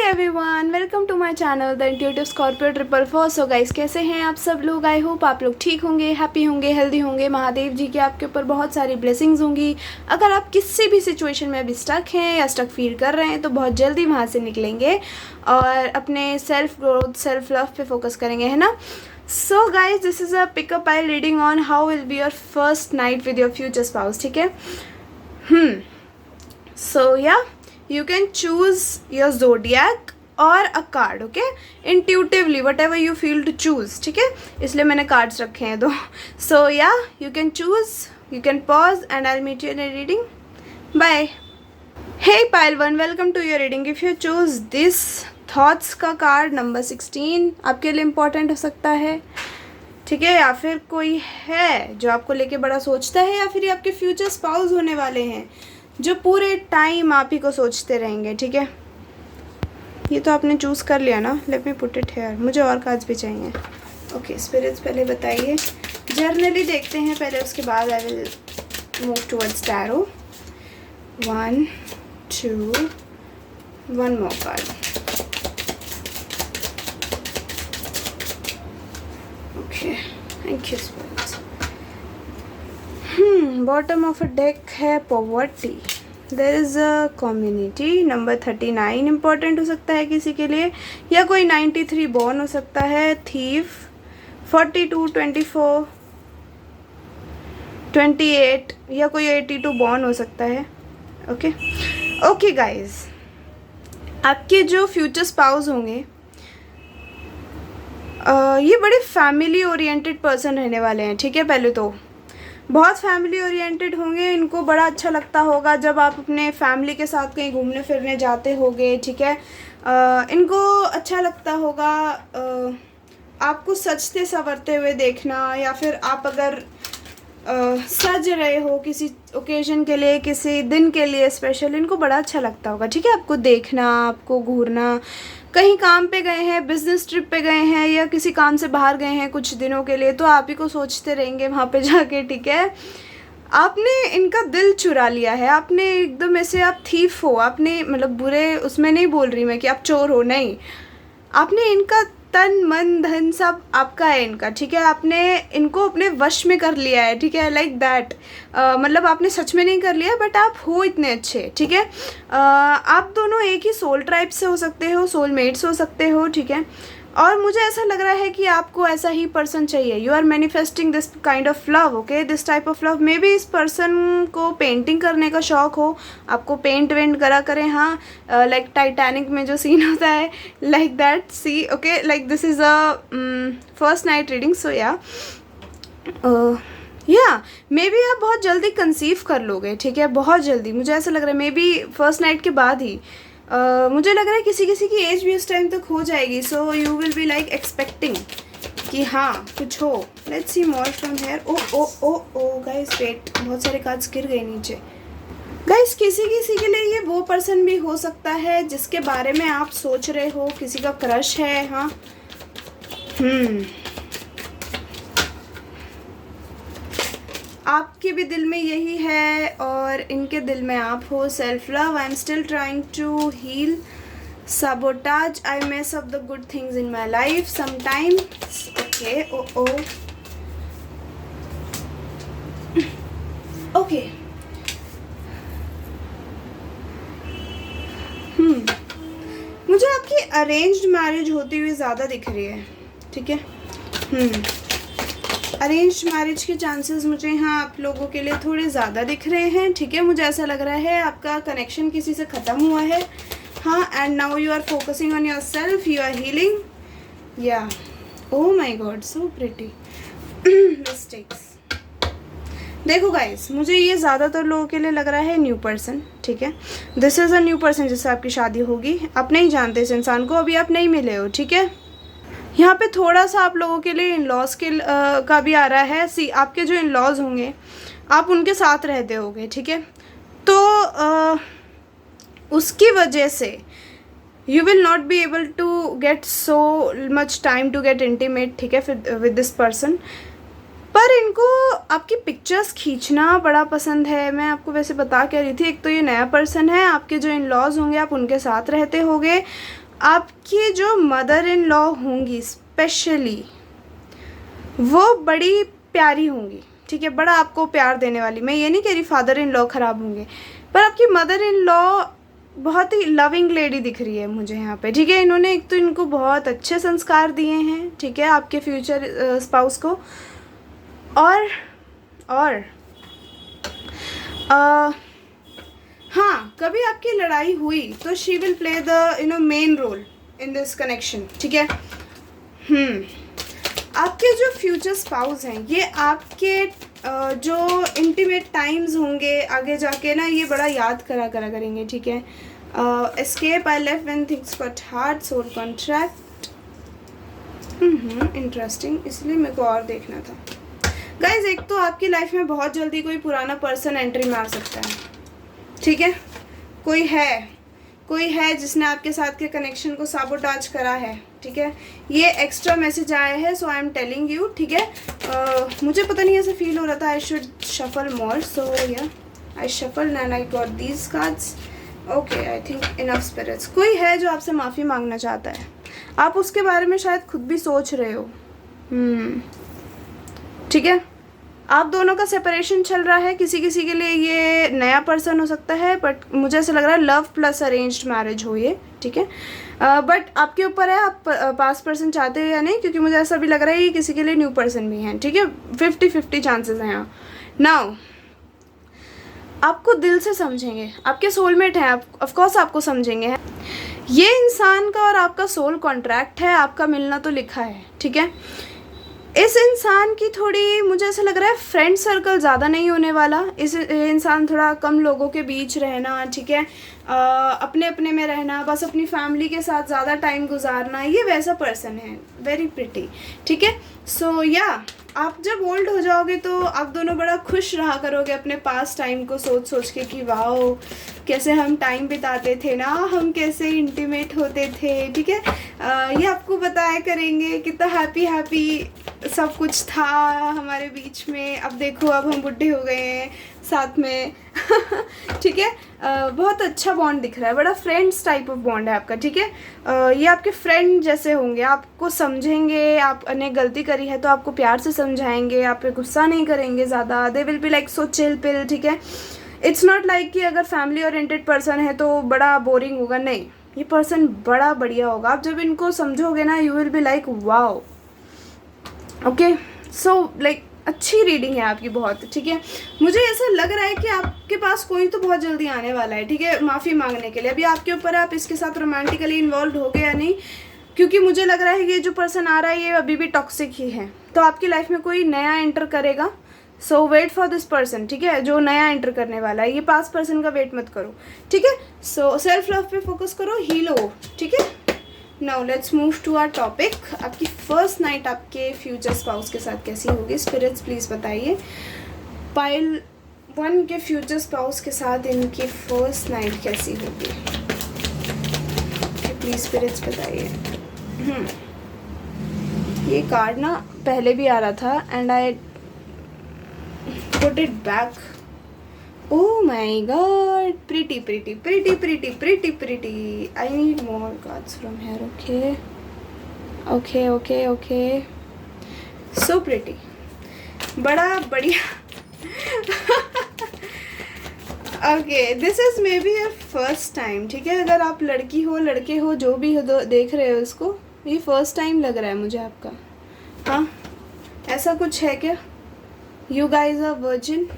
Everyone, welcome to my channel the intuitive Scorpio 444। So guys, कैसे हैं आप सब लोग? आई होप आप लोग ठीक होंगे, हैप्पी होंगे, हेल्दी होंगे। महादेव जी की आपके ऊपर बहुत सारी ब्लेसिंग्स होंगी। अगर आप किसी भी सिचुएशन में अभी स्टक हैं या स्टक फील कर रहे हैं तो बहुत जल्दी वहाँ से निकलेंगे और अपने सेल्फ ग्रोथ, सेल्फ लव पे फोकस करेंगे, है ना। So guys, this is a pickup I reading on how will be your first night with your future spouse, ठीक है। सो या you can choose your zodiac or a card, okay, intuitively whatever you feel to choose, ठीक है। इसलिए मैंने cards रखे हैं दो। So yeah, you can choose, you can pause and I'll meet you in a reading. Bye. Hey pile 1, welcome to your reading. If you choose this thoughts का card number 16 आपके लिए important हो सकता है, ठीक है, या फिर कोई है जो आपको लेके बड़ा सोचता है, या फिर ये आपके फ्यूचर स्पाउस होने वाले हैं जो पूरे टाइम आप ही को सोचते रहेंगे, ठीक है। ये तो आपने चूज़ कर लिया ना। Let me put it here, मुझे और कार्ड्स भी चाहिए। ओके स्पिरिट्स, पहले बताइए। जर्नली देखते हैं पहले, उसके बाद I will move towards tarot. 1 2 1 more card. Okay, thank you spirits. Bottom of a deck है poverty. There is a community. Number 39 important हो सकता है किसी के लिए, या कोई 93 बॉर्न हो सकता है। थीफ 42 24 28 या कोई 82 बॉर्न हो सकता है। ओके ओके गाइज, आपके जो फ्यूचर स्पाउस होंगे ये बड़े फैमिली ओरिएंटेड पर्सन रहने वाले हैं, ठीक है। पहले तो बहुत फैमिली ओरिएंटेड होंगे। इनको बड़ा अच्छा लगता होगा जब आप अपने फैमिली के साथ कहीं घूमने फिरने जाते होगे, ठीक है। इनको अच्छा लगता होगा आपको सजते संवरते हुए देखना, या फिर आप अगर सज रहे हो किसी ओकेजन के लिए, किसी दिन के लिए स्पेशल, इनको बड़ा अच्छा लगता होगा, ठीक है। आपको देखना, आपको घूरना, कहीं काम पे गए हैं, बिजनेस ट्रिप पे गए हैं, या किसी काम से बाहर गए हैं कुछ दिनों के लिए, तो आप ही को सोचते रहेंगे वहाँ पे जाके, ठीक है। आपने इनका दिल चुरा लिया है। आपने एकदम ऐसे, आप थीफ हो, आपने मतलब बुरे उसमें नहीं बोल रही मैं कि आप चोर हो, नहीं। आपने इनका तन मन धन सब आपका है इनका, ठीक है। आपने इनको अपने वश में कर लिया है, ठीक है, लाइक दैट। मतलब आपने सच में नहीं कर लिया, बट आप हो इतने अच्छे, ठीक है। आप दोनों एक ही सोल ट्राइब से हो सकते हो, सोलमेट्स हो सकते हो, ठीक है। और मुझे ऐसा लग रहा है कि आपको ऐसा ही पर्सन चाहिए। You are manifesting this kind of love, okay, this type of love. Maybe इस पर्सन को पेंटिंग करने का शौक हो, आपको पेंट वेंट करा करें, हाँ, लाइक टाइटैनिक में जो सीन होता है, like that see, okay. Like this is a first night reading. So yeah may be आप बहुत जल्दी कंसीव कर लोगे, ठीक है, बहुत जल्दी। मुझे ऐसा लग रहा है मे बी फर्स्ट नाइट के बाद ही। मुझे लग रहा है किसी किसी की एज भी उस टाइम तक हो जाएगी। So you will be like expecting कि हाँ कुछ हो। Let's see more from here. Oh oh oh oh guys wait, बहुत सारे कार्ड्स गिर गए नीचे। गाइस, किसी किसी के लिए ये वो पर्सन भी हो सकता है जिसके बारे में आप सोच रहे हो, किसी का क्रश है, हाँ। आपके भी दिल में यही है और इनके दिल में आप हो। Self love, I am still trying to heal. sabotage, I mess up the good things in my life sometimes, okay. Okay. मुझे आपकी अरेंज्ड मैरिज होती हुई ज़्यादा दिख रही है, ठीक है। अरेंज्ड मैरिज के चांसेस मुझे यहाँ आप लोगों के लिए थोड़े ज़्यादा दिख रहे हैं, ठीक है। मुझे ऐसा लग रहा है आपका कनेक्शन किसी से ख़त्म हुआ है, हाँ। And now you are focusing on yourself, you are healing, yeah oh my God, so pretty. Mistakes. देखो गाइस, मुझे ये ज़्यादातर लोगों के लिए लग रहा है न्यू पर्सन, ठीक है। This is a new person जिससे आपकी शादी होगी। आप नहीं जानते इस इंसान को, अभी आप नहीं मिले हो, ठीक है। यहाँ पे थोड़ा सा आप लोगों के लिए इन लॉज के का भी आ रहा है। सी, आपके जो इन लॉज होंगे आप उनके साथ रहते होगे, ठीक है। तो उसकी वजह से you will not be able to get so much time to get intimate, ठीक है, विद दिस पर्सन। पर इनको आपकी पिक्चर्स खींचना बड़ा पसंद है। मैं आपको वैसे बता क्या रही थी, एक तो ये नया पर्सन है, आपके जो इन लॉज होंगे आप उनके साथ रहते होंगे, आपकी जो मदर इन लॉ होंगी स्पेशली, वो बड़ी प्यारी होंगी, ठीक है, बड़ा आपको प्यार देने वाली। मैं ये नहीं कह रही फादर इन लॉ ख़राब होंगे, पर आपकी मदर इन लॉ बहुत ही लविंग लेडी दिख रही है मुझे यहाँ पे, ठीक है। इन्होंने एक तो इनको बहुत अच्छे संस्कार दिए हैं, ठीक है, आपके फ्यूचर स्पाउस को। और हाँ, कभी आपकी लड़ाई हुई तो she will play the main role in this connection, ठीक है। आपके जो फ्यूचर स्पाउस हैं, ये आपके जो इंटीमेट टाइम्स होंगे आगे जाके ना, ये बड़ा याद करा करेंगे, ठीक है। Escape I left when things got hard, soul contract, interesting, इसलिए मेरे को और देखना था। गाइज, एक तो आपकी लाइफ में बहुत जल्दी कोई पुराना पर्सन एंट्री मार सकता है, ठीक है। कोई है जिसने आपके साथ के कनेक्शन को साबोटाज करा है, ठीक है। ये एक्स्ट्रा मैसेज आया है, सो आई एम टेलिंग यू, ठीक है। मुझे पता नहीं ऐसे फील हो रहा था I should shuffle more, so yeah I shuffle and I got these cards. Okay, I think enough spirits. कोई है जो आपसे माफ़ी मांगना चाहता है, आप उसके बारे में शायद खुद भी सोच रहे हो, ठीक है। आप दोनों का सेपरेशन चल रहा है, किसी किसी के लिए ये नया पर्सन हो सकता है, बट मुझे ऐसा लग रहा है लव प्लस अरेंज्ड मैरिज हो ये, ठीक है। बट आपके ऊपर है, आप पास पर्सन चाहते हो या नहीं, क्योंकि मुझे ऐसा भी लग रहा है कि किसी के लिए न्यू पर्सन भी हैं, ठीक है। 50-50 चांसेस हैं यहाँ। नाउ आपको दिल से समझेंगे, आपके सोलमेट हैं, आप ऑफकोर्स आपको समझेंगे। ये इंसान का और आपका सोल कॉन्ट्रैक्ट है, आपका मिलना तो लिखा है, ठीक है। इस इंसान की थोड़ी, मुझे ऐसा लग रहा है फ्रेंड सर्कल ज़्यादा नहीं होने वाला। इस इंसान थोड़ा कम लोगों के बीच रहना, ठीक है, अपने अपने में रहना, बस अपनी फैमिली के साथ ज़्यादा टाइम गुजारना, ये वैसा पर्सन है, वेरी प्रिटी, ठीक है। सो या आप जब ओल्ड हो जाओगे तो आप दोनों बड़ा खुश रहा करोगे अपने पास टाइम को सोच सोच के कि वाओ कैसे हम टाइम बिताते थे ना, हम कैसे इंटीमेट होते थे, ठीक है। ये आपको बताया करेंगे कितना हैप्पी सब कुछ था हमारे बीच में। अब देखो, अब हम बुढ़े हो गए हैं साथ में ठीक है। बहुत अच्छा बॉन्ड दिख रहा है, बड़ा फ्रेंड्स टाइप ऑफ बॉन्ड है आपका, ठीक है। ये आपके फ्रेंड जैसे होंगे, आपको समझेंगे, आपने गलती करी है तो आपको प्यार से समझाएंगे, आप पे गुस्सा नहीं करेंगे ज़्यादा। दे will be like so chill pill, ठीक है। इट्स नॉट लाइक कि अगर फैमिली ओरिएंटेड पर्सन है तो बड़ा बोरिंग होगा, नहीं, ये पर्सन बड़ा बढ़िया होगा। आप जब इनको समझोगे ना, you will be like wow, okay. So like अच्छी रीडिंग है आपकी बहुत, ठीक है। मुझे ऐसा लग रहा है कि आपके पास कोई तो बहुत जल्दी आने वाला है, ठीक है, माफ़ी मांगने के लिए। अभी आपके ऊपर है, आप इसके साथ रोमांटिकली इन्वॉल्व हो गए या नहीं, क्योंकि मुझे लग रहा है ये जो पर्सन आ रहा है ये अभी भी टॉक्सिक ही है। तो आपकी लाइफ में कोई नया एंटर करेगा, सो वेट फॉर दिस पर्सन, ठीक है, जो नया एंटर करने वाला है। ये पास्ट पर्सन का वेट मत करो, ठीक है। सो सेल्फ लव पे फोकस करो, हील हो, ठीक है। Now let's move to our topic. आपकी फर्स्ट नाइट आपके फ्यूचर स्पाउस के साथ कैसी होगी, स्पिरिट्स प्लीज़ बताइए। पाइल 1 के फ्यूचर स्पाउस के साथ इनकी फर्स्ट नाइट कैसी होगी, प्लीज़ स्पिरिट्स बताइए। ये कार्ड ना पहले भी आ रहा था and I put it back. Oh my god, pretty. I need more cards from here, okay. So pretty. बड़ा बढ़िया okay, this is may be your first time, ठीक है। अगर आप लड़की हो लड़के हो जो भी हो देख रहे हो इसको, ये फर्स्ट टाइम लग रहा है मुझे आपका। हाँ, ऐसा कुछ है क्या? You guys are virgin.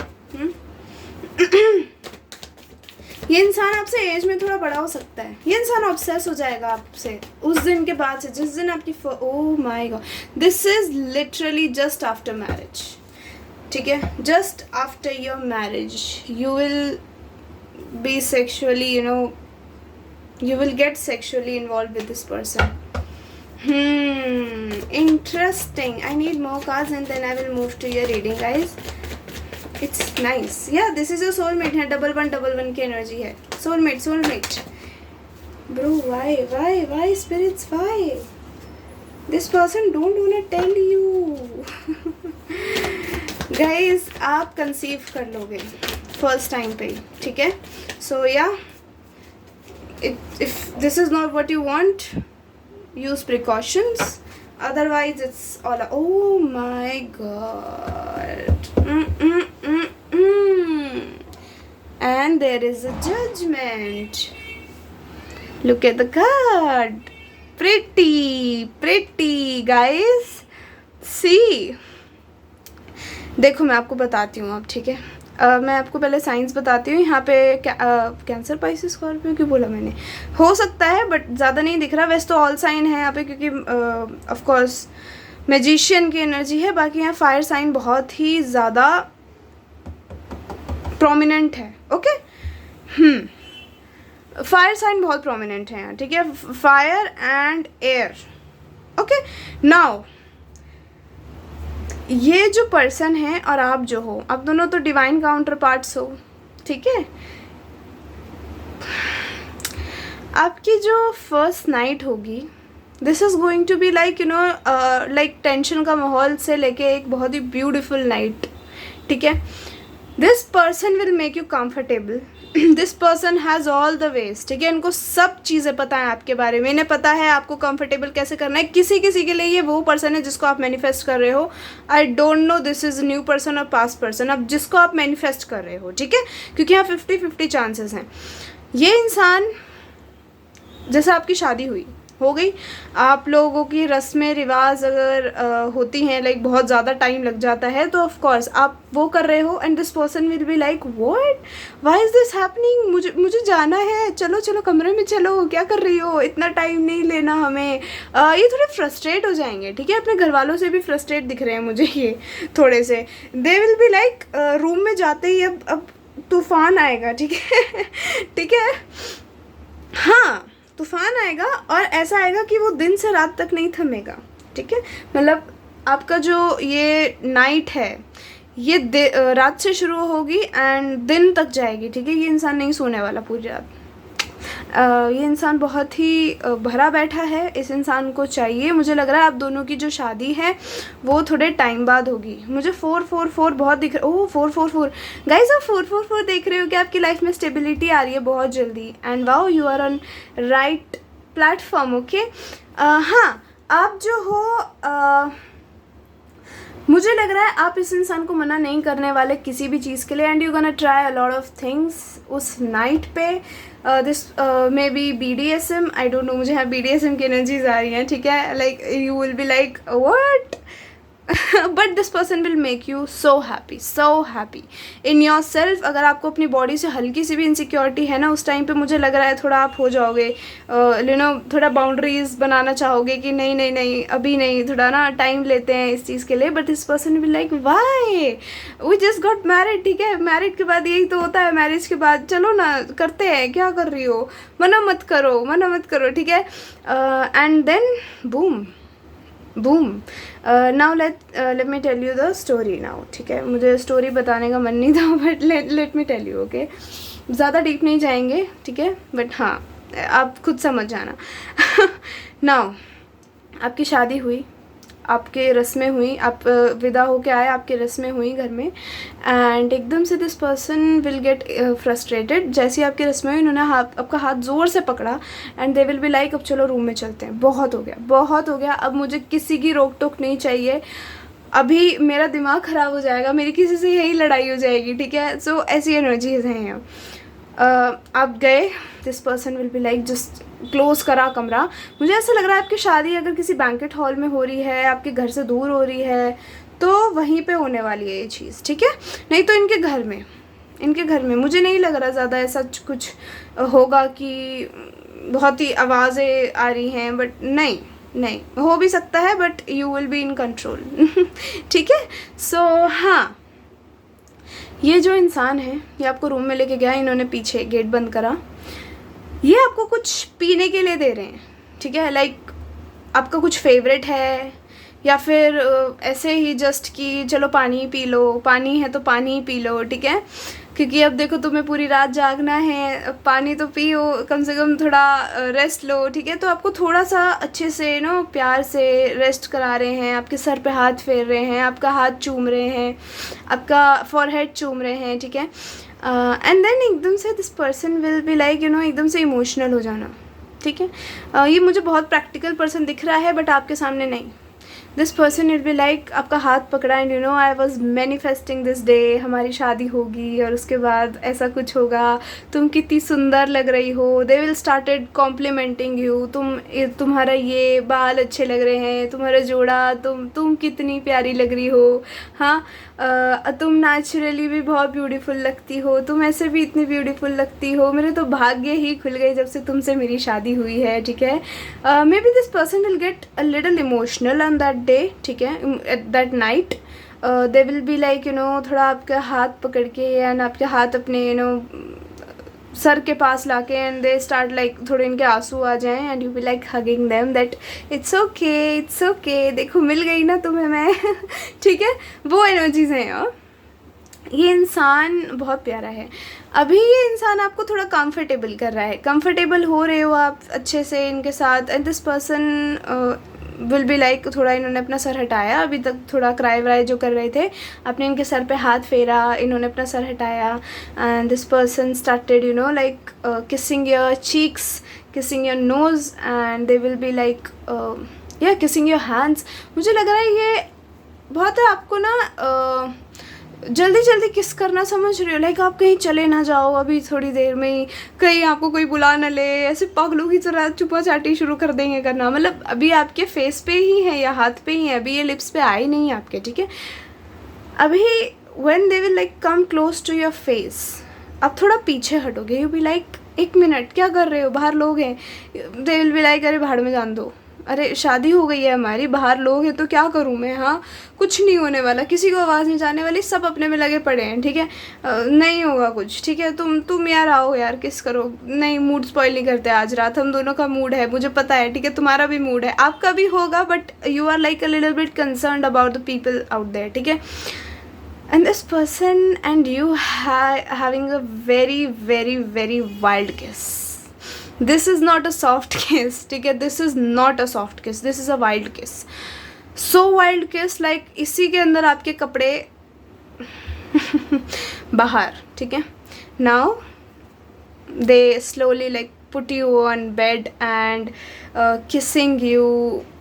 ये इंसान आपसे एज में थोड़ा बड़ा हो सकता है, ये इंसान ऑब्सेस हो जाएगा आपसे उस दिन के बाद से जिस दिन आपकी oh my God, this is literally just after marriage, ठीक है। Just after your marriage you will B sexually, you will get sexually involved with this person. Interesting. I need more cards and then I will move to your reading, guys. It's nice. Yeah, this is your soulmate है, 1111 की energy है, soulmate. Bro, why spirits, why? This person don't wanna tell you. Guys, आप conceive कर लोगे first time पे, ठीक है। So yeah, If this is not what you want, use precautions, otherwise it's all, oh my god. And there is a judgment. Look at the card. Pretty guys, see. देखो मैं आपको बताती हूँ अब, ठीक है। मैं आपको पहले साइंस बताती हूँ। यहाँ पे कैंसर, पाइसेस, स्कॉर्पियो क्यों बोला मैंने, हो सकता है बट ज़्यादा नहीं दिख रहा। वैसे तो ऑल साइन है यहाँ पे, क्योंकि ऑफ कोर्स मैजिशियन की एनर्जी है। बाकी यहाँ फायर साइन बहुत ही ज़्यादा प्रोमिनेंट है। ओके, फायर साइन बहुत प्रोमिनेंट है यहाँ, ठीक है। Fire and air. Okay, now ये जो पर्सन है और आप जो हो, आप दोनों तो डिवाइन काउंटर पार्ट्स हो, ठीक है। आपकी जो फर्स्ट नाइट होगी, this is going to be like, you know, like tension का माहौल से लेके एक बहुत ही ब्यूटीफुल नाइट, ठीक है। This person will make you comfortable. This person has all the ways, ठीक है। इनको सब चीज़ें पता है आपके बारे में, इन्हें पता है आपको कंफर्टेबल कैसे करना है। किसी के लिए ये वो पर्सन है जिसको आप मैनिफेस्ट कर रहे हो। आई don't no this is new person और पास्ट पर्सन, अब जिसको आप मैनिफेस्ट कर रहे हो, ठीक है, क्योंकि यहाँ 50-50 चांसेस हैं। ये इंसान, जैसे आपकी शादी हो गई, आप लोगों की रस्में रिवाज अगर होती हैं, लाइक बहुत ज़्यादा टाइम लग जाता है, तो ऑफ कोर्स आप वो कर रहे हो and this person will be like, what, why is this happening, मुझे जाना है, चलो कमरे में चलो, क्या कर रही हो, इतना टाइम नहीं लेना हमें। ये थोड़े फ्रस्ट्रेट हो जाएंगे, ठीक है। अपने घर वालों से भी फ्रस्ट्रेट दिख रहे हैं मुझे ये थोड़े से। दे विल बी लाइक, रूम में जाते ही अब तूफान आएगा, ठीक है ठीक है, हाँ, तूफान आएगा और ऐसा आएगा कि वो दिन से रात तक नहीं थमेगा, ठीक है। मतलब आपका जो ये नाइट है, ये रात से शुरू होगी एंड दिन तक जाएगी, ठीक है। ये इंसान नहीं सोने वाला पूरी रात। ये इंसान बहुत ही भरा बैठा है। इस इंसान को चाहिए, मुझे लग रहा है आप दोनों की जो शादी है वो थोड़े टाइम बाद होगी। मुझे 444 बहुत दिख रहा है। ओह 444 गाइज, आप 444 देख रहे हो कि आपकी लाइफ में स्टेबिलिटी आ रही है बहुत जल्दी। And wow, you are on right platform. Okay, हाँ, आप जो हो, मुझे लग रहा है आप इस इंसान को मना नहीं करने वाले किसी भी चीज़ के लिए। And you gonna try a lot of things उस नाइट पे। This may be BDSM, I don't no, मुझे यहाँ BDSM की एनर्जीज आ रही हैं, ठीक है। Like you will be like what, but this person will make you so happy in your self. अगर आपको अपनी बॉडी से हल्की सी भी इनसिक्योरिटी है ना, उस टाइम पे मुझे लग रहा है थोड़ा आप हो जाओगे, यू नो, थोड़ा बाउंड्रीज बनाना चाहोगे कि नहीं अभी नहीं, थोड़ा ना टाइम लेते हैं इस चीज़ के लिए। But this person will like, why, we just got married, ठीक है। मैरिड के बाद यही तो होता है, मैरिज के बाद चलो ना करते हैं, क्या कर रही हो, मना मत करो, ठीक है। And then boom. Now let me tell you the story now, ठीक है। मुझे स्टोरी बताने का मन नहीं था, but let me tell you. Okay, ज़्यादा डीप नहीं जाएंगे, ठीक है, बट हाँ, आप खुद समझ जाना। नाउ आपकी शादी हुई, आपके रस्में हुई, आप विदा होके आए, आपकी रस्में हुई घर में, एंड एकदम से this person will get frustrated. जैसे ही आपकी रस्में हुई, उन्होंने आपका हाथ ज़ोर से पकड़ा and they will be like, अब चलो रूम में चलते हैं, बहुत हो गया, अब मुझे किसी की रोक टोक नहीं चाहिए, अभी मेरा दिमाग ख़राब हो जाएगा, मेरी किसी से यही लड़ाई हो जाएगी, ठीक है। सो ऐसी एनर्जीज हैं यहाँ। आप गए, this person will be like, just close करा कमरा। मुझे ऐसा लग रहा है आपकी शादी अगर किसी बैंकेट हॉल में हो रही है, आपके घर से दूर हो रही है, तो वहीं पे होने वाली है ये चीज़, ठीक है। नहीं तो इनके घर में मुझे नहीं लग रहा ज़्यादा ऐसा कुछ होगा कि बहुत ही आवाज़ें आ रही हैं, बट नहीं हो भी सकता है, but you will be in control, ठीक है। सो हाँ, ये जो इंसान है, ये आपको रूम में लेके गया, इन्होंने पीछे गेट बंद करा, ये आपको कुछ पीने के लिए दे रहे हैं, ठीक है। लाइक आपका कुछ फेवरेट है, या फिर ऐसे ही जस्ट कि चलो पानी पी लो, पानी है तो पानी पी लो, ठीक है, क्योंकि अब देखो तुम्हें पूरी रात जागना है, पानी तो पियो, कम से कम थोड़ा रेस्ट लो, ठीक है। तो आपको थोड़ा सा अच्छे से नो प्यार से रेस्ट करा रहे हैं, आपके सर पे हाथ फेर रहे हैं, आपका हाथ चूम रहे हैं, आपका फॉरहेड चूम रहे हैं, ठीक है। एंड देन एकदम से this person will be like एकदम से इमोशनल हो जाना, ठीक है। ये मुझे बहुत प्रैक्टिकल पर्सन दिख रहा है बट आपके सामने नहीं। This person will be like आपका हाथ पकड़ा and I was manifesting this day, हमारी शादी होगी और उसके बाद ऐसा कुछ होगा, तुम कितनी सुंदर लग रही हो, they will started complimenting you, तुम्हारा ये बाल अच्छे लग रहे हैं, तुम्हारा जोड़ा, तुम कितनी प्यारी लग रही हो, हाँ तुम नेचुरली भी बहुत ब्यूटीफुल लगती हो, तुम ऐसे भी इतनी ब्यूटीफुल लगती हो, मेरे तो भाग्य ही खुल गए जब से तुमसे मेरी शादी हुई है, ठीक है। May be this person will get a little emotional on that day, ठीक है, at that night. They will be like थोड़ा आपके हाथ पकड़ के एंड आपके हाथ अपने सर के पास लाके एंड दे स्टार्ट लाइक थोड़े इनके आंसू आ जाएं and you be like hugging them that it's okay, देखो मिल गई ना तुम्हें मैं ठीक है, वो एनर्जीज हैं यार। ये इंसान बहुत प्यारा है। अभी ये इंसान आपको थोड़ा कंफर्टेबल कर रहा है, कंफर्टेबल हो रहे हो आप अच्छे से इनके साथ and this person will be like थोड़ा इन्होंने अपना सर हटाया, अभी तक थोड़ा क्राई व्राई जो कर रहे थे, आपने इनके सर पे हाथ फेरा, इन्होंने अपना सर हटाया and this person started like kissing your cheeks, kissing your nose and they will be like या किसिंग योर हैंड्स। मुझे लग रहा है ये बहुत है आपको ना जल्दी जल्दी किस करना, समझ रहे हो, लाइक आप कहीं चले ना जाओ अभी थोड़ी देर में ही, कहीं आपको कोई बुला ना ले, ऐसे पागलों की तरह चुपा चाटी शुरू कर देंगे करना, मतलब अभी आपके फेस पे ही है या हाथ पे ही है, अभी ये लिप्स पे आए नहीं है आपके, ठीक है। अभी when they will like come close to your face, आप थोड़ा पीछे हटोगे, यू बी लाइक 1 मिनट क्या कर रहे हो, बाहर लोग हैं, दे विल बी लाइक अरे भाड़ में जान दो, अरे शादी हो गई है हमारी, बाहर लोग हैं तो क्या करूँ मैं, हाँ कुछ नहीं होने वाला, किसी को आवाज़ नहीं जाने वाली, सब अपने में लगे पड़े हैं, ठीक है, नहीं होगा कुछ, ठीक है, तुम यार आओ यार किस करो, नहीं मूड स्पॉइल नहीं करते, आज रात हम दोनों का मूड है, मुझे पता है, ठीक है, तुम्हारा भी मूड है, आपका भी होगा, but you are like a little bit concerned about the people out there, ठीक है। And this person and you having a very very very wild kiss, this is not a soft kiss, ठीक है, this is not a soft kiss, this is a wild kiss, so wild किस, like इसी के अंदर आपके कपड़े बाहर, ठीक है। Now they slowly like put you on bed and kissing you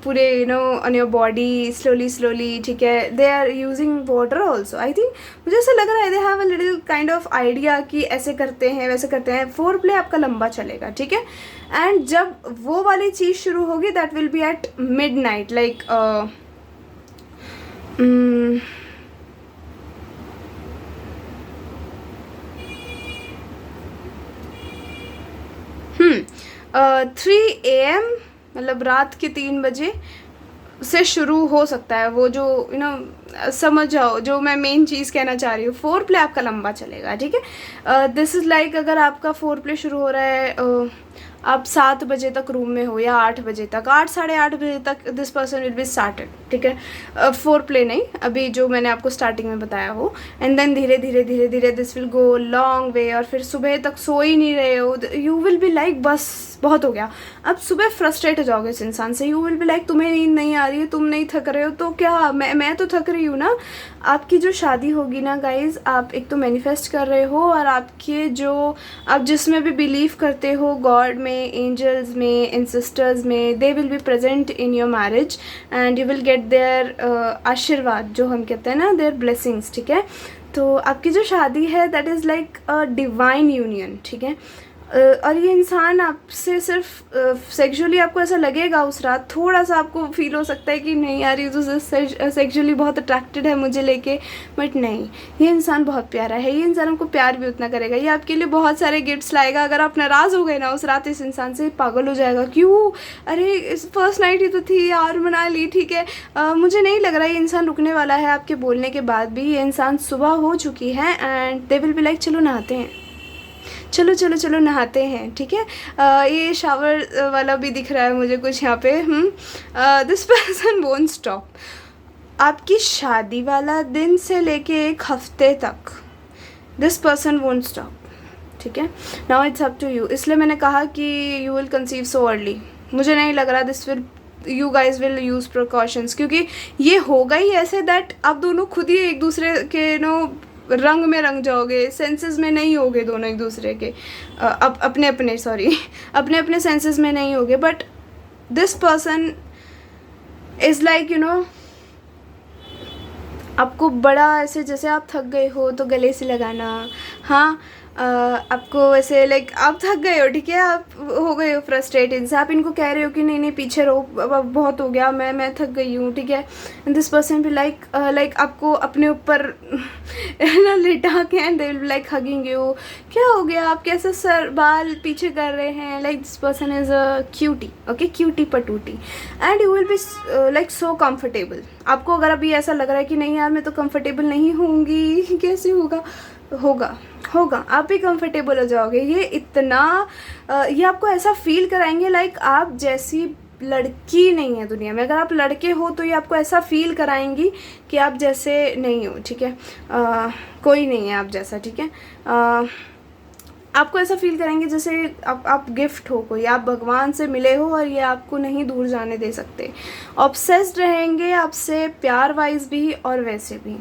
पूरे on your body slowly, ठीक है। they are using water also, I think मुझे ऐसा लग रहा है they have a little kind of idea कि ऐसे करते हैं वैसे करते हैं, foreplay आपका लंबा चलेगा, ठीक है। एंड जब वो वाली चीज़ शुरू होगी that will be at midnight, like three AM, मतलब रात के 3 बजे से शुरू हो सकता है वो, जो समझ जाओ जो मैं मेन चीज़ कहना चाह रही हूँ, फोर प्ले आपका लंबा चलेगा, ठीक है। दिस इज़ लाइक अगर आपका फोर प्ले शुरू हो रहा है आप 7 बजे तक रूम में हो या 8 बजे तक, 8 साढ़े 8 बजे तक this person will be started, ठीक है। फोर प्ले नहीं, अभी जो मैंने आपको स्टार्टिंग में बताया हो, एंड देन धीरे धीरे this will go long way, और फिर सुबह तक सो ही नहीं रहे हो, यू विल बी लाइक बस बहुत हो गया, अब सुबह फ्रस्ट्रेट हो जाओगे इस इंसान से, यू विल बी लाइक तुम्हें नींद नहीं आ रही है, तुम नहीं थक रहे हो, तो क्या मैं तो थक रही हूँ ना। आपकी जो शादी होगी ना गाइज, आप एक तो मैनिफेस्ट कर रहे हो, और आपके जो आप जिसमें भी बिलीव करते हो, गॉड में, एंजल्स में, एंसेस्टर्स में, they will be present in your marriage and you will get their आशीर्वाद, जो हम कहते हैं ना, देयर ब्लेसिंग्स, ठीक है। तो आपकी जो शादी है that is like a divine union, ठीक है। और ये इंसान आपसे सिर्फ सेक्सुअली आपको ऐसा लगेगा उस रात, थोड़ा सा आपको फील हो सकता है कि नहीं यार ये तो सेक्सुअली बहुत अट्रैक्टेड है मुझे लेके, बट नहीं, ये इंसान बहुत प्यारा है, ये इंसान आपको प्यार भी उतना करेगा, ये आपके लिए बहुत सारे गिफ्ट्स लाएगा। अगर आप नाराज़ हो गए ना उस रात इस इंसान से, पागल हो जाएगा, क्यों, अरे इस फर्स्ट नाइट ही तो थी यार, मना ली, ठीक है। मुझे नहीं लग रहा ये इंसान रुकने वाला है आपके बोलने के बाद भी। ये इंसान सुबह हो चुकी है and they will be like चलो नहाते हैं, चलो नहाते हैं, ठीक है। ये शावर वाला भी दिख रहा है मुझे कुछ यहाँ पे। दिस पर्सन वोंट स्टॉप, आपकी शादी वाला दिन से लेके 1 हफ्ते तक दिस पर्सन वोंट स्टॉप, ठीक है। Now it's up to you, इसलिए मैंने कहा कि you will conceive so early. मुझे नहीं लग रहा this will, you guys will use precautions, क्योंकि ये होगा ही ऐसे दैट आप दोनों खुद ही एक दूसरे के रंग में रंग जाओगे, सेंसेस में नहीं होगे दोनों एक दूसरे के, अपने अपने अपने अपने सेंसेस में नहीं होगे, but this person is like आपको बड़ा ऐसे, जैसे आप थक गए हो तो गले से लगाना, हाँ आपको ऐसे लाइक आप थक गए हो, ठीक है, आप हो गए हो फ्रस्ट्रेट इनसे, आप इनको कह रहे हो कि नहीं नहीं पीछे रहो, अब बहुत हो गया, मैं थक गई हूँ, ठीक है, एंड दिस पर्सन भी लाइक आपको अपने ऊपर ना लिटा के, and they will be like hugging you, क्या हो गया, आप कैसे सर बाल पीछे कर रहे हैं, like this person is a cutie, okay, cutie patootie, and you will be like so comfortable. आपको अगर अभी ऐसा लग रहा है कि नहीं यार मैं तो कंफर्टेबल नहीं होंगी, कैसे होगा आप भी कंफर्टेबल हो जाओगे। ये इतना ये आपको ऐसा फील कराएंगे लाइक आप जैसी लड़की नहीं है दुनिया में। अगर आप लड़के हो तो ये आपको ऐसा फील कराएंगी कि आप जैसे नहीं हो, ठीक है, कोई नहीं है आप जैसा, ठीक है, आपको ऐसा फील करेंगे जैसे आप गिफ्ट हो कोई, आप भगवान से मिले हो और ये आपको नहीं दूर जाने दे सकते। ऑब्सेस्ड रहेंगे आपसे, प्यार वाइज भी और वैसे भी।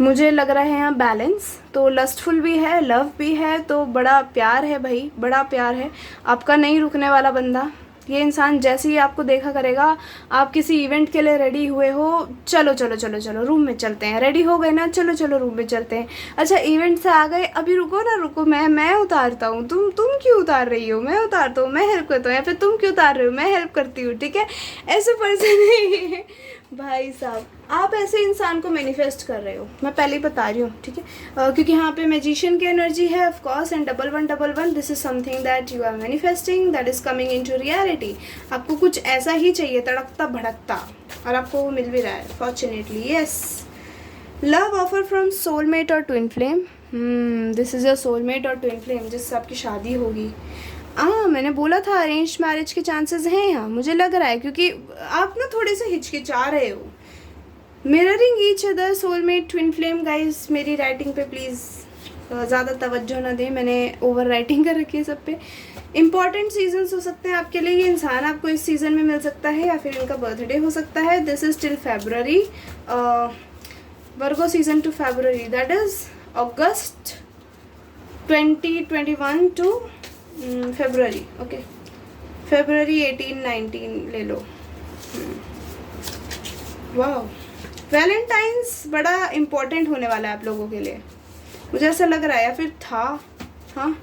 मुझे लग रहा है यहाँ बैलेंस, तो लस्टफुल भी है, लव भी है, तो बड़ा प्यार है भाई, बड़ा प्यार है आपका, नहीं रुकने वाला बंदा। ये इंसान जैसे ही आपको देखा करेगा, आप किसी इवेंट के लिए रेडी हुए हो, चलो चलो चलो चलो रूम में चलते हैं, रेडी हो गए ना, चलो चलो रूम में चलते हैं, अच्छा इवेंट से आ गए, अभी रुको ना, रुको मैं उतारता हूँ, तुम क्यों उतार रही हो, मैं उतारता हूँ, मैं हेल्प करता हूँ, या फिर तुम क्यों उतार रहे हो, मैं हेल्प करती हूँ, ठीक है, ऐसे पर्सन है भाई साहब। आप ऐसे इंसान को मैनिफेस्ट कर रहे हो, मैं पहले ही बता रही हूँ, ठीक है, क्योंकि यहाँ पे मैजिशियन की एनर्जी है of course, and 1111, this is something that you are manifesting, that is coming into reality. आपको कुछ ऐसा ही चाहिए, तड़कता भड़कता, और आपको वो मिल भी रहा है fortunately, yes. Love offer from soulmate और twin flame, this is your soulmate और ट्विन फ्लेम जिससे आपकी शादी होगी। मैंने बोला था अरेंज मैरिज के चांसेस हैं यहाँ, मुझे लग रहा है, क्योंकि आप ना थोड़े से हिचकिचा रहे हो। Mirroring each other, soulmate, twin flame, guys मेरी राइटिंग पे प्लीज़ ज़्यादा तवज्जो ना दें, मैंने ओवर राइटिंग कर रखी है सब पे। इंपॉर्टेंट सीजन्स हो सकते हैं आपके लिए, ये इंसान आपको इस सीज़न में मिल सकता है, या फिर इनका बर्थडे हो सकता है। This is till February, Virgo season to February, that is August 2021 to February, okay, February 18-19 ले लो। वाह, वैलेंटाइंस बड़ा इम्पोर्टेंट होने वाला है आप लोगों के लिए, मुझे ऐसा लग रहा है, या फिर था, हाँ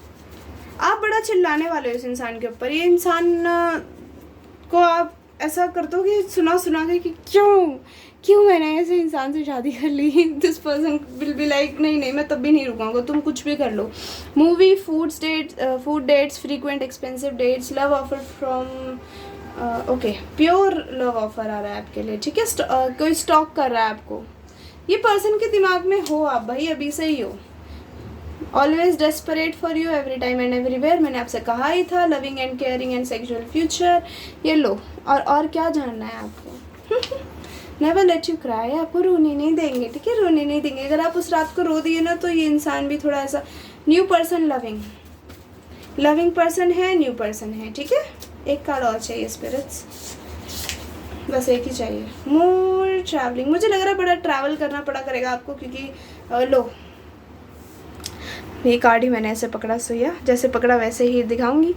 आप बड़ा चिल्लाने वाले हो इस इंसान के ऊपर। ये इंसान को आप ऐसा कर दो कि सुना के कि क्यों मैंने ऐसे इंसान से शादी कर ली। This person will be like नहीं मैं तब भी नहीं रुकाऊंगा, तुम कुछ भी कर लो। Movie, food dates, frequent expensive dates, love offer from, okay, pure love offer आ रहा है आपके लिए, ठीक है, कोई स्टॉक कर रहा है आपको। ये पर्सन के दिमाग में हो आप भाई, अभी से ही हो। Always desperate for you every time and everywhere, मैंने आपसे कहा ही था। Loving and caring and sexual future, ये लो। और क्या जानना है आपको? नेवर लेट यू क्राई, आपको रोने नहीं देंगे, ठीक है, रोने नहीं देंगे। अगर आप उस रात को रो दिए ना, तो ये इंसान भी थोड़ा ऐसा न्यू पर्सन, लविंग पर्सन है, न्यू पर्सन है, ठीक है। एक कार्ड और चाहिए स्पिरिट्स, बस एक ही चाहिए। मोर ट्रैवलिंग, मुझे लग रहा है बड़ा ट्रैवल करना पड़ा करेगा आपको, क्योंकि लो, ये कार्ड ही मैंने ऐसे पकड़ा, सोया जैसे पकड़ा वैसे ही दिखाऊंगी।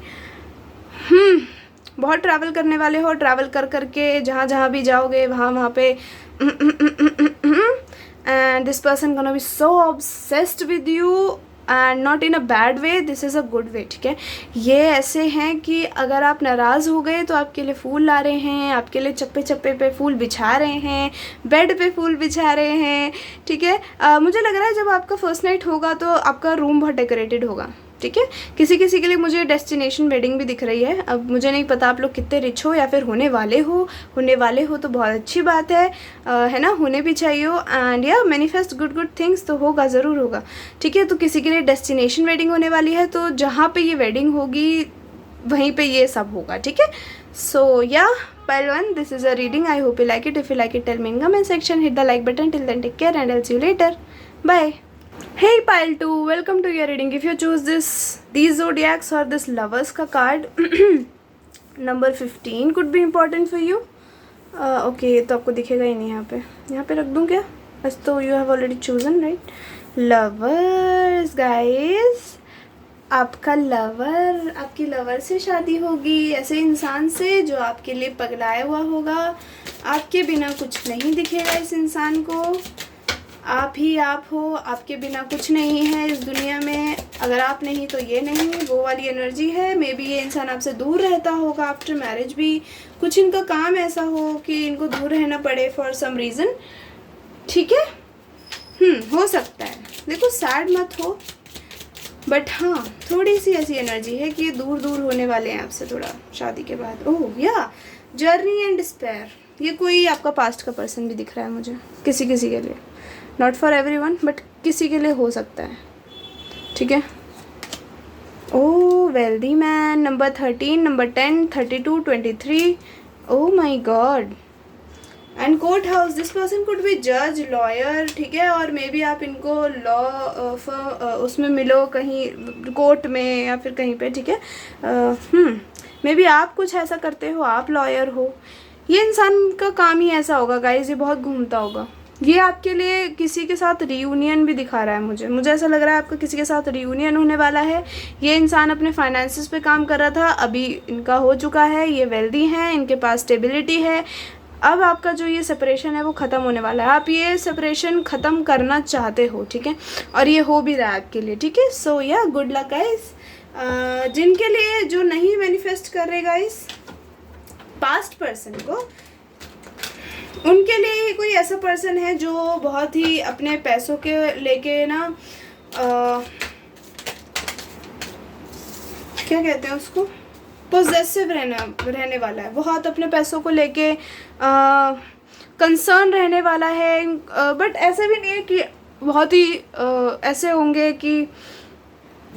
बहुत ट्रैवल करने वाले हो, ट्रैवल कर करके जहाँ भी जाओगे वहाँ पे and this person gonna be so obsessed with you and not in a bad way, this is a good way, ठीक है। ये ऐसे हैं कि अगर आप नाराज़ हो गए तो आपके लिए फूल ला रहे हैं, आपके लिए चप्पे चप्पे पे फूल बिछा रहे हैं, बेड पे फूल बिछा रहे हैं, ठीक है। मुझे लग रहा है जब आपका फर्स्ट नाइट होगा तो आपका रूम बहुत डेकोरेटेड होगा, ठीक है। किसी के लिए मुझे डेस्टिनेशन वेडिंग भी दिख रही है। अब मुझे नहीं पता आप लोग कितने रिच हो या फिर होने वाले हो तो बहुत अच्छी बात है ना, होने भी चाहिए हो। एंड या मैनिफेस्ट गुड थिंग्स, तो होगा, ज़रूर होगा, ठीक है। तो किसी के लिए डेस्टिनेशन वेडिंग होने वाली है, तो जहाँ पे ये वेडिंग होगी वहीं पे ये सब होगा, ठीक है। सो या pile 1, this is a reading. I hope you like it. If you like it, tell me in comment section. Hit the like button. Till then, take care and I'll see you later. Bye. Hey pile 2, welcome to your reading. If you choose these zodiacs or this lovers का card, number 15 could be important for you. Okay, ये तो आपको दिखेगा ही नहीं यहाँ पे रख दूँ क्या? बस तो you have already chosen, right? Lovers guys, आपका लवर, आपकी लवर से शादी होगी, ऐसे इंसान से जो आपके लिए पगलाया हुआ होगा। आपके बिना कुछ नहीं दिखेगा इस इंसान को, आप ही आप हो, आपके बिना कुछ नहीं है इस दुनिया में। अगर आप नहीं तो ये नहीं, वो वाली एनर्जी है। मे बी ये इंसान आपसे दूर रहता होगा आफ्टर मैरिज भी, कुछ इनका काम ऐसा हो कि इनको दूर रहना पड़े फॉर सम रीज़न, ठीक है। हो सकता है, देखो सैड मत हो, बट हाँ थोड़ी सी ऐसी एनर्जी है कि ये दूर दूर होने वाले हैं आपसे थोड़ा शादी के बाद। ओह या जर्नी एंड डिस्पेयर, ये कोई आपका पास्ट का पर्सन भी दिख रहा है मुझे, किसी किसी के लिए, नॉट फॉर एवरीवन बट किसी के लिए हो सकता है, ठीक है। Oh wealthy man, number 13, number 10, 32, 23, oh my god. And court house, this person could be जज, लॉयर, ठीक है। और मे बी आप इनको लॉ उसमें मिलो कहीं कोर्ट में या फिर कहीं पे, ठीक है। मे बी आप कुछ ऐसा करते हो, आप लॉयर हो। ये इंसान का काम ही ऐसा होगा गाइज, ये बहुत घूमता होगा। ये आपके लिए किसी के साथ रियूनियन भी दिखा रहा है मुझे ऐसा लग रहा है आपका किसी के साथ रियूनियन होने वाला है। ये इंसान अपने फाइनेंसेस पे काम कर रहा था, अभी इनका हो चुका है, ये वेल्दी हैं, इनके पास स्टेबिलिटी है। अब आपका जो ये सेपरेशन है वो ख़त्म होने वाला है, आप ये सेपरेशन ख़त्म करना चाहते हो, ठीक है। और ये हो भी रहा है आपके लिए, ठीक है। सो या गुड लक गाइस। जिनके लिए जो नहीं मैनिफेस्ट कर रहे गाइस पास्ट पर्सन को, उनके लिए ही कोई ऐसा पर्सन है जो बहुत ही अपने पैसों के लेके ना क्या कहते हैं उसको, पोजेसिव रहने वाला है, बहुत अपने पैसों को लेके कंसर्न रहने वाला है। बट ऐसा भी नहीं है कि बहुत ही ऐसे होंगे कि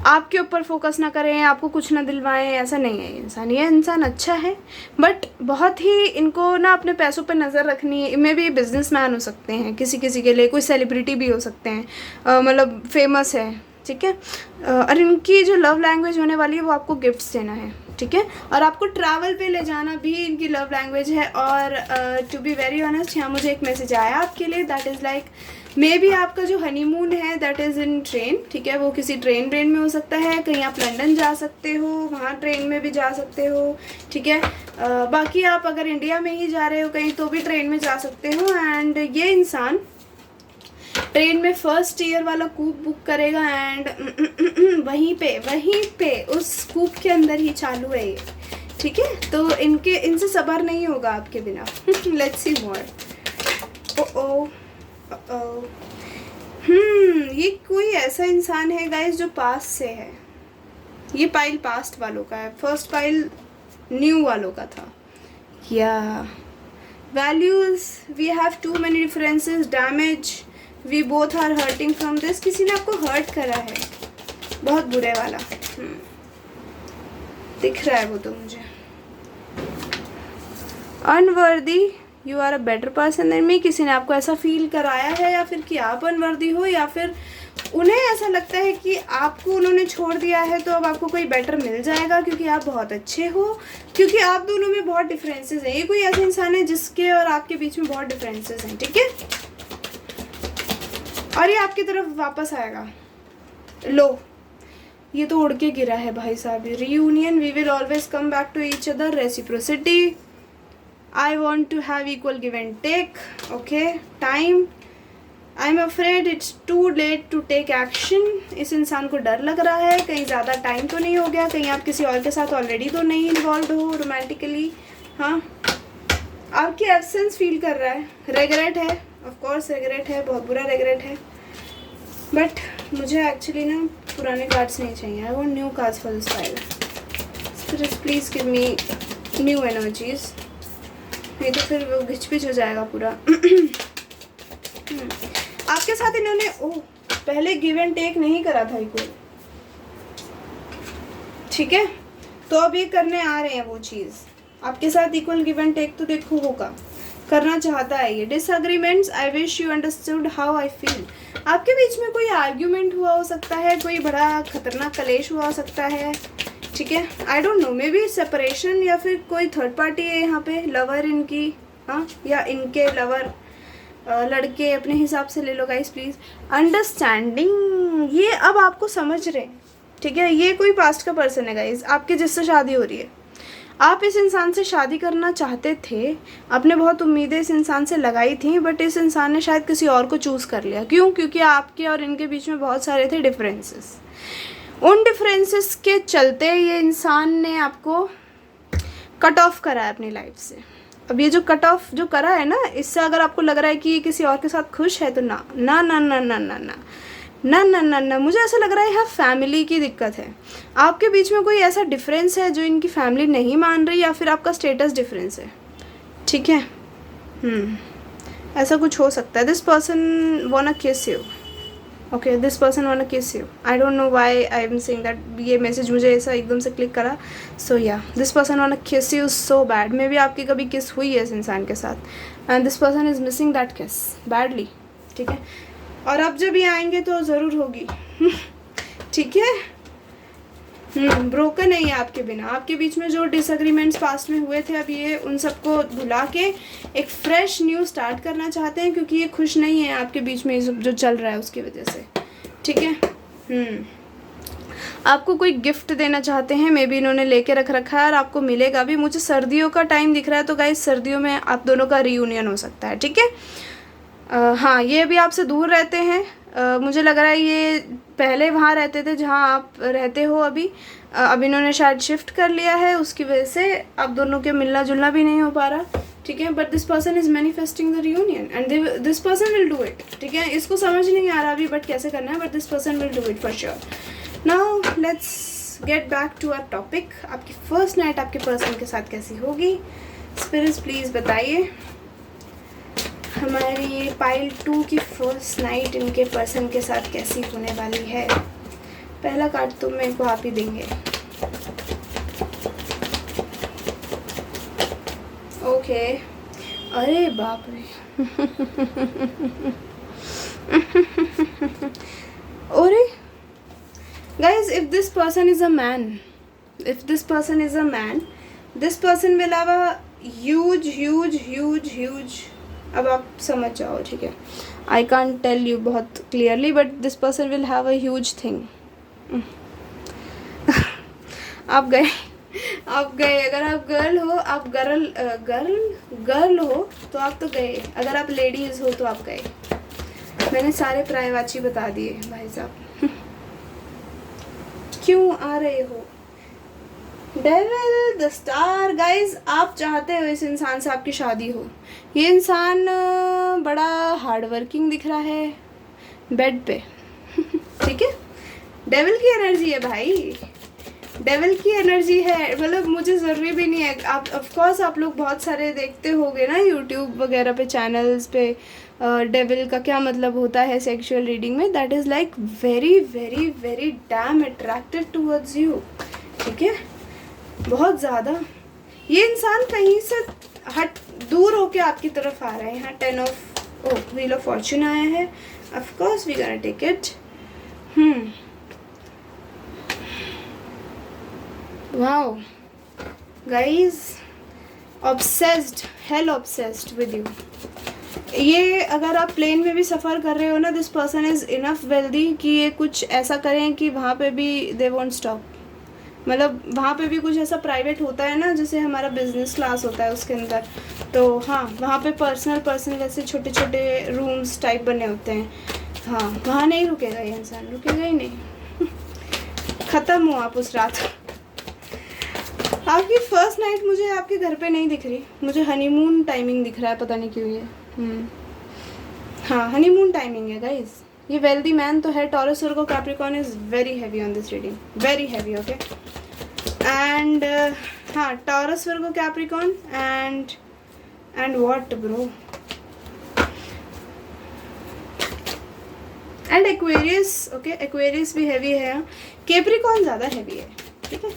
आपके ऊपर फोकस ना करें, आपको कुछ ना दिलवाएं, ऐसा नहीं है। ये इंसान अच्छा है, बट बहुत ही इनको ना अपने पैसों पर नज़र रखनी है। मे भी बिजनेसमैन हो सकते हैं, किसी किसी के लिए कोई सेलिब्रिटी भी हो सकते हैं, मतलब फेमस है, ठीक है। और इनकी जो लव लैंग्वेज होने वाली है वो आपको गिफ्ट्स देना है, ठीक है। और आपको ट्रैवल पे ले जाना भी इनकी लव लैंग्वेज है। और टू बी वेरी ऑनेस्ट, यहाँ मुझे एक मैसेज आया आपके लिए, that is like may be आपका जो हनीमून है दैट इज़ इन ट्रेन, ठीक है। वो किसी ट्रेन में हो सकता है, कहीं आप लंदन जा सकते हो, वहाँ ट्रेन में भी जा सकते हो, ठीक है। बाकी आप अगर इंडिया में ही जा रहे हो कहीं तो भी ट्रेन में जा सकते हो। एंड ये इंसान ट्रेन में फर्स्ट ईयर वाला कूप बुक करेगा एंड वहीं पे उस कूप के अंदर ही चालू है ये, ठीक है। तो इनसे सब्र नहीं होगा आपके बिना। लेट्स सी मोर। ये कोई ऐसा इंसान है गाइस जो पास्ट से है। ये पाइल पास्ट वालों का है, फर्स्ट पाइल न्यू वालों का था। या values, we have too many differences, damage, we both are hurting from this. किसी ने आपको हर्ट करा है बहुत बुरे वाला, दिख रहा है वो तो मुझे। Unworthy, you are a better person than me. किसी ने आपको ऐसा फील कराया है, या फिर कि आप अनवर्दी हो, या फिर उन्हें ऐसा लगता है कि आपको उन्होंने छोड़ दिया है तो अब आपको कोई बेटर मिल जाएगा क्योंकि आप बहुत अच्छे हो, क्योंकि आप दोनों में बहुत डिफरेंसेस हैं। ये कोई ऐसा इंसान है जिसके और आपके बीच में बहुत डिफरेंसेस हैं, ठीक है। और ये आपकी तरफ वापस आएगा। लो, ये तो उड़ के गिरा है भाई साहब। Reunion, we will always come back to each other, reciprocity, I want to have equal give and take, okay, time, I'm afraid it's too late to take action। इस इंसान को डर लग रहा है कहीं ज़्यादा टाइम तो नहीं हो गया, कहीं आप किसी और के साथ ऑलरेडी तो नहीं इन्वॉल्व हो रोमांटिकली। हाँ, आपकी एब्सेंस फील कर रहा है, रेगरेट है, ऑफ कोर्स रेगरेट है, बहुत बुरा रेगरेट है। बट मुझे एक्चुअली ना पुराने कार्ड्स नहीं चाहिए, I want new cards for this file. Please give me new energies, नहीं तो फिर वो घिच-पिच हो जाएगा पूरा। आपके साथ इन्होंने पहले गिव एंड टेक नहीं करा था कोई, ठीक है। तो अब ये करने आ रहे हैं वो चीज़ आपके साथ, इक्वल गिव एंड टेक तो देखो होगा, करना चाहता है ये। Disagreements, I wish you understood how I feel. आपके बीच में कोई आर्ग्यूमेंट हुआ हो सकता है, कोई बड़ा खतरनाक कलेश हुआ हो सकता है, ठीक है। आई don't no, may be separation, या फिर कोई थर्ड पार्टी है यहाँ पे, लवर इनकी, हाँ, या इनके लवर, लड़के अपने हिसाब से ले लो गाइस प्लीज़। अंडरस्टैंडिंग, ये अब आपको समझ रहे हैं, ठीक है। ये कोई पास्ट का पर्सन है गाइस, आपके जिससे शादी हो रही है। आप इस इंसान से शादी करना चाहते थे, आपने बहुत उम्मीदें इस इंसान से लगाई थी, बट इस इंसान ने शायद किसी और को चूज़ कर लिया। क्यों? क्योंकि आपके और इनके बीच में बहुत सारे थे डिफरेंसेस। उन डिफरेंसेस के चलते ये इंसान ने आपको कट ऑफ करा है अपनी लाइफ से। अब ये जो कट ऑफ जो करा है ना, इससे अगर आपको लग रहा है कि ये किसी और के साथ खुश है तो ना ना ना ना ना ना ना ना ना ना ना, मुझे ऐसा लग रहा है यहाँ फैमिली की दिक्कत है। आपके बीच में कोई ऐसा डिफरेंस है जो इनकी फैमिली नहीं मान रही, या फिर आपका स्टेटस डिफरेंस है, ठीक है। ऐसा कुछ हो सकता है। This person wanna kiss you, okay, this person wanna kiss you. I don't know why I am saying that, ये मैसेज मुझे ऐसा एकदम से क्लिक करा। सो या, this person wanna kiss you so bad. May be आपकी कभी किस हुई है इस इंसान के साथ, and this person is missing that किस बैडली, ठीक है। और अब जब ये आएंगे तो ज़रूर होगी, ठीक है। ब्रोकन है ये आपके बिना। आपके बीच में जो डिसएग्रीमेंट्स पास्ट में हुए थे, अब ये उन सबको भुला के एक फ्रेश न्यू स्टार्ट करना चाहते हैं, क्योंकि ये खुश नहीं है आपके बीच में जो चल रहा है उसकी वजह से, ठीक है। आपको कोई गिफ्ट देना चाहते हैं, मे बी इन्होंने लेके रखा है और आपको मिलेगा भी। मुझे सर्दियों का टाइम दिख रहा है, तो गाइस सर्दियों में आप दोनों का रीयूनियन हो सकता है, ठीक है। हाँ, ये अभी आपसे दूर रहते हैं। मुझे लग रहा है ये पहले वहाँ रहते थे जहाँ आप रहते हो अभी। अब इन्होंने शायद शिफ्ट कर लिया है, उसकी वजह से आप दोनों के मिलना जुलना भी नहीं हो पा रहा, ठीक है। But this person is manifesting the reunion and this person will do it, ठीक है। इसको समझ नहीं आ रहा अभी बट कैसे करना है, but this person will do it for sure. Now let's get back to our topic. आपकी फर्स्ट नाइट आपके पर्सन के साथ कैसी होगी? स्पिरिट्स प्लीज़ बताइए हमारी पाइल 2 की फर्स्ट नाइट इनके पर्सन के साथ कैसी होने वाली है। पहला कार्ड तो मेरे को आप ही देंगे, ओके। अरे बाप रे अरे guys, if this person is a man, this person will have a huge, अब आप समझ जाओ, ठीक है। आई कांट टेल यू बहुत clearly, but this person will have a huge thing. आप गए अगर आप गर्ल हो, आप गर्ल हो तो आप तो गए। अगर आप लेडीज हो तो आप गए। मैंने सारे प्रायवाची बता दिए भाई साहब। क्यों आ रहे हो? Devil, the star. गाइज, आप चाहते हो इस इंसान से आपकी शादी हो। ये इंसान बड़ा हार्ड वर्किंग दिख रहा है बेड पे, ठीक है। डेविल की एनर्जी है भाई, डेविल की एनर्जी है। मतलब मुझे ज़रूरी भी नहीं है, आप ऑफ कोर्स आप लोग बहुत सारे देखते होंगे ना यूट्यूब वगैरह पे, चैनल्स पे, डेविल का क्या मतलब होता है सेक्सुअल रीडिंग में। That is like very very very dam attractive towards you, ठीक है, बहुत ज़्यादा। ये इंसान कहीं से हट दूर होके आपकी तरफ आ रहा है। यहाँ 10 ऑफ व्हील ऑफ फॉर्च्यून आया है। Of course we gonna take it. Wow guys, obsessed, hell obsessed with you. ये अगर आप प्लेन में भी सफ़र कर रहे हो ना, this person is enough wealthy कि ये कुछ ऐसा करें कि वहाँ पे भी दे वोंट स्टॉप। मतलब वहाँ पे भी कुछ ऐसा प्राइवेट होता है ना, जैसे हमारा बिजनेस क्लास होता है उसके अंदर, तो हाँ वहाँ पे पर्सनल वैसे छोटे छोटे रूम्स टाइप बने होते हैं। हाँ, वहाँ नहीं रुकेगा ये इंसान, रुकेगा ही नहीं। ख़त्म हो आप उस रात। आपकी फर्स्ट नाइट मुझे आपके घर पे नहीं दिख रही, मुझे हनीमून टाइमिंग दिख रहा है, पता नहीं क्यों ये। हाँ, हनीमून टाइमिंग है गाइज। ये वेल्दी मैन तो है। Taurus Virgo Capricorn is very heavy on this reading, very heavy, okay. And हाँ, Taurus Virgo Capricorn and what bro, and Aquarius, okay. Aquarius भी हैवी है, कैप्रिकॉर्न ज़्यादा हैवी है, ठीक है।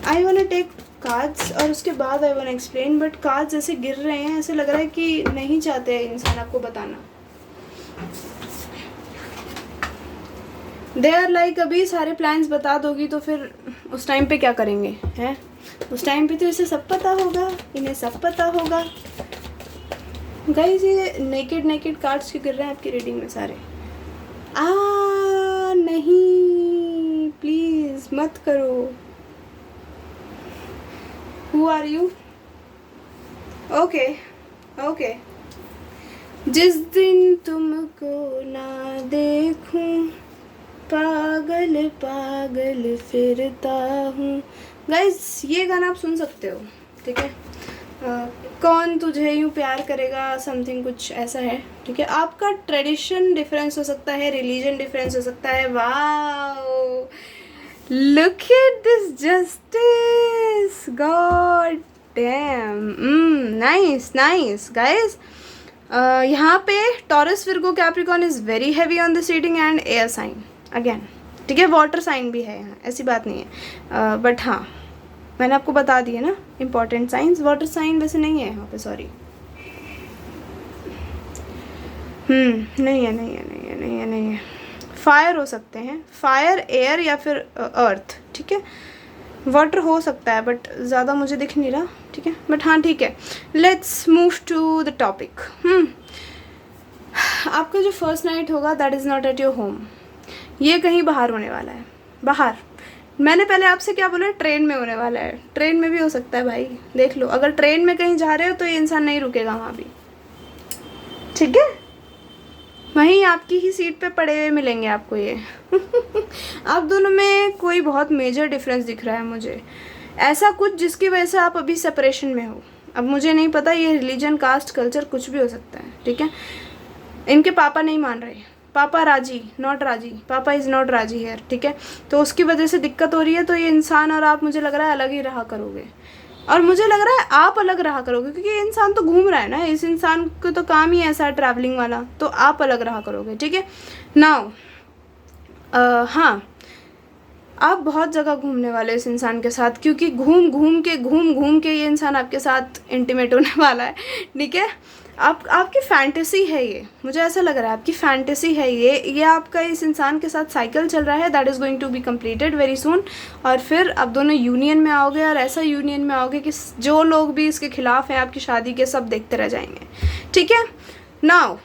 आई वांट टेक कार्ड्स और उसके बाद I want explain, but cards ऐसे गिर रहे हैं, ऐसे लग रहा है कि नहीं चाहते हैं इंसान आपको बताना। दे आर लाइक अभी सारे प्लान्स बता दोगी तो फिर उस टाइम पे क्या करेंगे, हैं? उस टाइम पे तो इसे सब पता होगा, इन्हें सब पता होगा। गाइस ये नेकेड नेकेड कार्ड्स क्यों गिर रहे हैं आपकी रीडिंग में सारे? नहीं, प्लीज मत करो। Who are you? Okay okay. जिस दिन तुमको ना देखूं पागल पागल फिरता हूँ। गाइस ये गाना आप सुन सकते हो, ठीक है। कौन तुझे यूँ प्यार करेगा, समथिंग कुछ ऐसा है, ठीक है। आपका ट्रेडिशन डिफरेंस हो सकता है, रिलीजन डिफरेंस हो सकता है। Wow, look at this justice, goddamn, nice nice guys. यहाँ पे Taurus, Virgo, Capricorn is very heavy on this reading and air sign again, ठीक है। वाटर साइन भी है यहाँ, ऐसी बात नहीं है, बट हाँ मैंने आपको बता दिया ना इम्पॉर्टेंट साइंस। वाटर साइन वैसे नहीं है यहाँ पे, सॉरी। नहीं है नहीं है नहीं है नहीं है नहीं है। फायर हो सकते हैं, फायर, एयर या फिर अर्थ, ठीक है। वाटर हो सकता है बट ज़्यादा मुझे दिख नहीं रहा, ठीक है। बट हाँ ठीक है, let's move to the topic. आपका जो फर्स्ट नाइट होगा that is not at your home, ये कहीं बाहर होने वाला है। बाहर, मैंने पहले आपसे क्या बोला, ट्रेन में होने वाला है। ट्रेन में भी हो सकता है भाई, देख लो। अगर ट्रेन में कहीं जा रहे हो तो ये इंसान नहीं रुकेगा वहाँ भी, ठीक है। वहीं आपकी ही सीट पे पड़े हुए मिलेंगे आपको ये। आप दोनों में कोई बहुत मेजर डिफरेंस दिख रहा है मुझे, ऐसा कुछ जिसकी वजह से आप अभी सेपरेशन में हो। अब मुझे नहीं पता, ये रिलीजन, कास्ट, कल्चर कुछ भी हो सकता है, ठीक है। इनके पापा नहीं मान रहे, पापा राजी, नॉट राजी, पापा इज़ नॉट राजी हेयर, ठीक है। तो उसकी वजह से दिक्कत हो रही है। तो ये इंसान और आप, मुझे लग रहा है अलग ही रहा करोगे, और मुझे लग रहा है आप अलग रहा करोगे, क्योंकि ये इंसान तो घूम रहा है ना, इस इंसान को तो काम ही ऐसा है ट्रैवलिंग वाला, तो आप अलग रहा करोगे, ठीक है। नाउ हाँ, आप बहुत जगह घूमने वाले इस इंसान के साथ, क्योंकि घूम घूम के ये इंसान आपके साथ इंटीमेट होने वाला है, ठीक है। आपकी फैंटेसी है ये, मुझे ऐसा लग रहा है आपकी फैंटेसी है ये आपका इस इंसान के साथ साइकिल चल रहा है, that is going to be completed very soon. और फिर आप दोनों यूनियन में आओगे, और ऐसा यूनियन में आओगे कि जो लोग भी इसके खिलाफ हैं आपकी शादी के, सब देखते रह जाएंगे, ठीक है। नाउ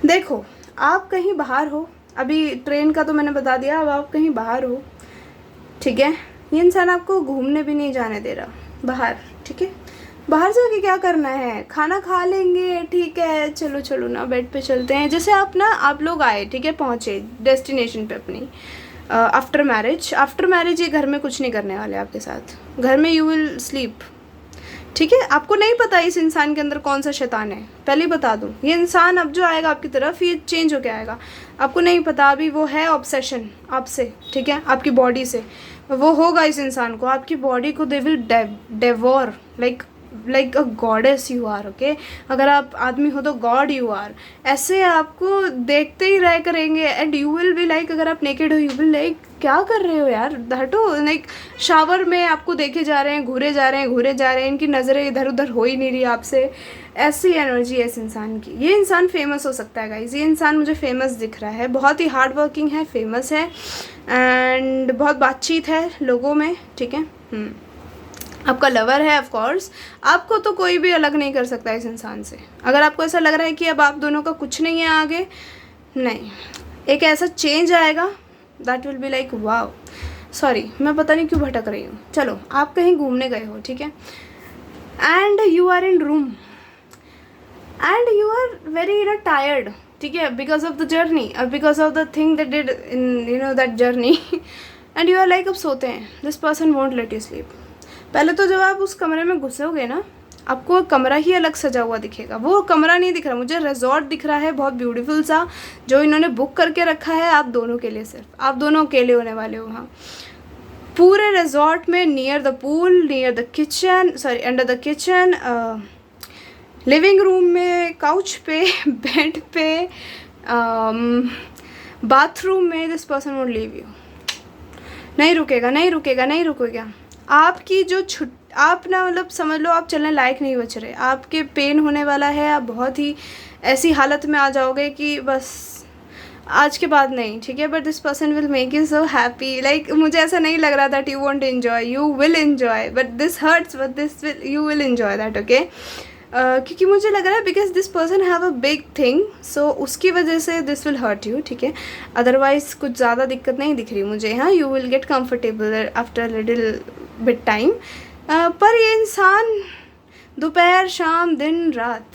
देखो, आप कहीं बाहर हो, अभी ट्रेन का तो मैंने बता दिया, अब आप कहीं बाहर हो, ठीक है। ये इंसान आपको घूमने भी नहीं जाने दे रहा बाहर, ठीक है। बाहर जाके क्या करना है, खाना खा लेंगे, ठीक है, चलो चलो ना बेड पे चलते हैं। जैसे आप लोग आए, ठीक है, पहुँचे डेस्टिनेशन पे अपनी, आफ्टर मैरिज ये घर में कुछ नहीं करने वाले आपके साथ, घर में यू विल स्लीप, ठीक है। आपको नहीं पता इस इंसान के अंदर कौन सा शैतान है, पहले ही बता दूँ। ये इंसान अब जो आएगा आपकी तरफ, ये चेंज होके आएगा, आपको नहीं पता। अभी वो है ऑब्सेशन आपसे, ठीक है, आपकी बॉडी से। वो होगा इस इंसान को, आपकी बॉडी को they will devour like a goddess you are, okay. अगर आप आदमी हो तो गॉड यू आर, ऐसे आपको देखते ही रह करेंगे। And you will be like, अगर आप नेकेड हो, यू विल लाइक क्या कर रहे हो यार, हटो। लाइक शावर में आपको देखे जा रहे हैं, घूरे जा रहे हैं, इनकी नज़रें इधर उधर हो ही नहीं रही आपसे। ऐसी एनर्जी है इस इंसान की। ये इंसान फेमस हो सकता है गाइज, ये इंसान मुझे फेमस दिख रहा है, बहुत ही हार्ड वर्किंग है, फेमस है, एंड बहुत बातचीत है लोगों में, ठीक है। आपका लवर है ऑफ कोर्स, आपको तो कोई भी अलग नहीं कर सकता इस इंसान से। अगर आपको ऐसा लग रहा है कि अब आप दोनों का कुछ नहीं है आगे, नहीं, एक ऐसा चेंज आएगा that will be like wow. Sorry, मैं पता नहीं क्यों भटक रही हूँ। चलो, आप कहीं घूमने गए हो, ठीक है, and you are in room and you are very tired, ठीक है, because of the journey, because of the thing that did in that journey, and you are like अब सोते हैं, this person won't let you sleep. पहले तो जब आप उस कमरे में घुसोगे ना, आपको कमरा ही अलग सजा हुआ दिखेगा। वो कमरा नहीं दिख रहा मुझे, रिजॉर्ट दिख रहा है बहुत ब्यूटीफुल सा, जो इन्होंने बुक करके रखा है आप दोनों के लिए। सिर्फ आप दोनों अकेले होने वाले हो वहाँ पूरे रिजॉर्ट में, near the pool, near the kitchen, sorry under the kitchen, living room में, काउच पे, बेड पे, बाथरूम में। This person won't leave you, नहीं रुकेगा। आपकी जो आप ना, मतलब समझ लो आप चलने लायक नहीं बच रहे, आपके पेन होने वाला है, आप बहुत ही ऐसी हालत में आ जाओगे कि बस आज के बाद नहीं, ठीक है। But this person will make you so happy. Like मुझे ऐसा नहीं लग रहा that you won't enjoy, you will enjoy, but this hurts, but this will, you will enjoy that, okay. क्योंकि मुझे लग रहा है because this person have a big thing, so उसकी वजह से दिस विल हर्ट यू, ठीक है। अदरवाइज़ कुछ ज़्यादा दिक्कत नहीं दिख रही मुझे। हाँ, you will get comfortable after little bit time. पर ये इंसान दोपहर शाम दिन रात,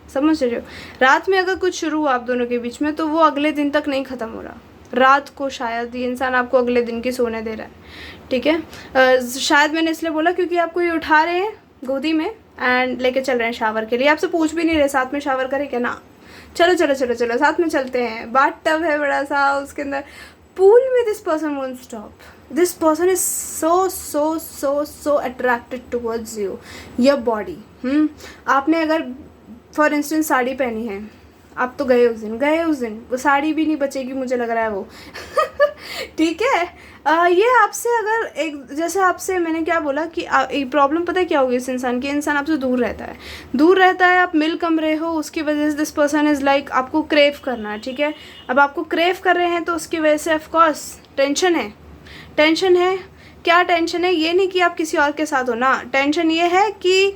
समझ रहे हो, रात में अगर कुछ शुरू हुआ आप दोनों के बीच में तो वो अगले दिन तक नहीं ख़त्म हो रहा। रात को शायद ये इंसान आपको अगले दिन की सोने दे रहा है, ठीक है। शायद मैंने इसलिए बोला क्योंकि आपको ये उठा रहे हैं गोदी में एंड लेके चल रहे हैं शावर के लिए। आपसे पूछ भी नहीं रहे साथ में शावर करें क्या, ना, चलो चलो चलो चलो साथ में चलते हैं। बाथ टब है बड़ा सा, उसके अंदर पूल में। This person won't stop, this person is so so so so attracted towards you, your body. आपने अगर फॉर इंस्टेंस साड़ी पहनी है, आप तो गए उस दिन वो साड़ी भी नहीं बचेगी मुझे लग रहा है वो ठीक है। ये आपसे अगर एक जैसे आपसे मैंने क्या बोला कि प्रॉब्लम पता है क्या होगी इस इंसान की, इंसान आपसे दूर रहता है, आप मिल कम रहे हो, उसकी वजह से दिस पर्सन इज़ लाइक आपको क्रेव करना है, ठीक है। अब आपको क्रेव कर रहे हैं तो उसकी वजह से ऑफकोर्स टेंशन है। क्या टेंशन है? ये नहीं कि आप किसी और के साथ हो ना, टेंशन ये है कि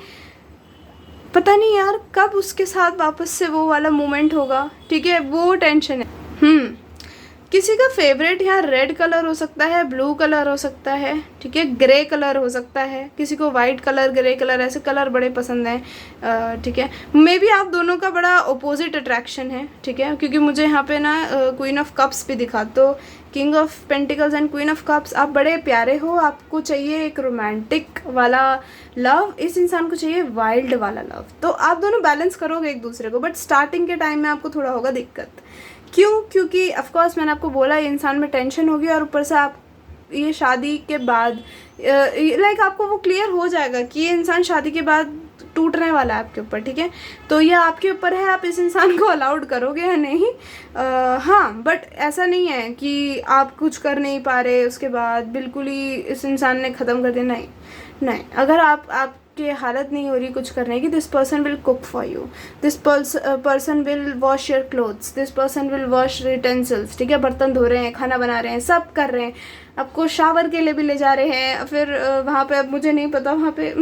पता नहीं यार कब उसके साथ वापस से वो वाला मोमेंट होगा, ठीक है, वो टेंशन है। किसी का फेवरेट यहाँ रेड कलर हो सकता है, ब्लू कलर हो सकता है, ठीक है, ग्रे कलर हो सकता है, किसी को वाइट कलर, ग्रे कलर, ऐसे कलर बड़े पसंद हैं, ठीक है। मे बी आप दोनों का बड़ा अपोजिट अट्रैक्शन है, ठीक है, क्योंकि मुझे यहाँ पे ना क्वीन ऑफ कप्स भी दिखा, तो king of pentacles and queen of cups, आप बड़े प्यारे हो, आपको चाहिए एक रोमांटिक वाला लव, इस इंसान को चाहिए वाइल्ड वाला लव, तो आप दोनों बैलेंस करोगे एक दूसरे को। बट स्टार्टिंग के टाइम में आपको थोड़ा होगा दिक्कत। क्यों? क्योंकि ऑफकोर्स मैंने आपको बोला ये इंसान में टेंशन होगी, और ऊपर से आप ये शादी के बाद लाइक आपको वो क्लियर हो जाएगा कि ये इंसान शादी के बाद टूटने वाला है आपके ऊपर, ठीक है। तो ये आपके ऊपर है, आप इस इंसान को अलाउड करोगे या नहीं। हाँ, बट ऐसा नहीं है कि आप कुछ कर नहीं पा रहे उसके बाद बिल्कुल ही इस इंसान ने ख़त्म कर दिया, नहीं। अगर आपकी हालत नहीं हो रही कुछ करने की, this person will cook for you, this person will wash your clothes, this person will wash utensils, ठीक है, बर्तन धो रहे हैं, खाना बना रहे हैं, सब कर रहे हैं, आपको शावर के लिए भी ले जा रहे हैं। फिर वहाँ पे अब मुझे नहीं पता वहाँ पे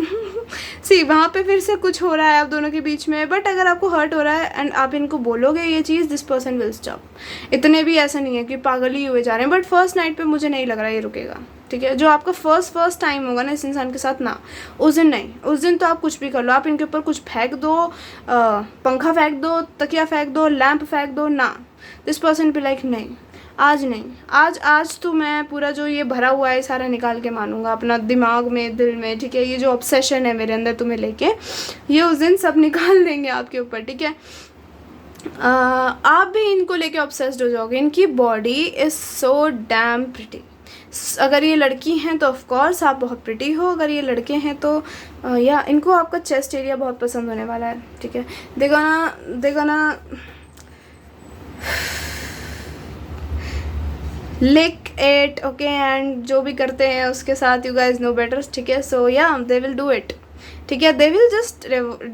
वहाँ पे फिर से कुछ हो रहा है आप दोनों के बीच में। बट अगर आपको हर्ट हो रहा है एंड आप इनको बोलोगे ये चीज़, दिस पर्सन विल स्टॉप। इतने भी ऐसा नहीं है कि पागल ही हुए जा रहे हैं, बट फर्स्ट नाइट पे मुझे नहीं लग रहा ये रुकेगा, ठीक है। जो आपका फर्स्ट टाइम होगा ना इस इंसान के साथ, ना उस दिन नहीं, उस दिन तो आप कुछ भी कर लो, आप इनके ऊपर कुछ फेंक दो, पंखा फेंक दो, तकिया फेंक दो, लैंप फेंक दो, ना, दिस पर्सन भी लाइक नहीं, आज नहीं, आज तो मैं पूरा जो ये भरा हुआ है सारा निकाल के मानूंगा अपना दिमाग में, दिल में, ठीक है। ये जो ऑब्सेशन है मेरे अंदर तुम्हें लेके, ये उस दिन सब निकाल देंगे आपके ऊपर, ठीक है। आप भी इनको लेके ऑब्सेस्ड हो जाओगे। इनकी body is so damn pretty. अगर ये लड़की हैं तो ऑफकोर्स आप बहुत प्रिटी हो, अगर ये लड़के हैं तो या इनको आपका चेस्ट एरिया बहुत पसंद होने वाला है, ठीक है। देखो ना लिक एट, ओके, एंड जो भी करते हैं उसके साथ, यू गाइज नो बेटर, ठीक है। सो या दे विल डू इट, ठीक है। They will just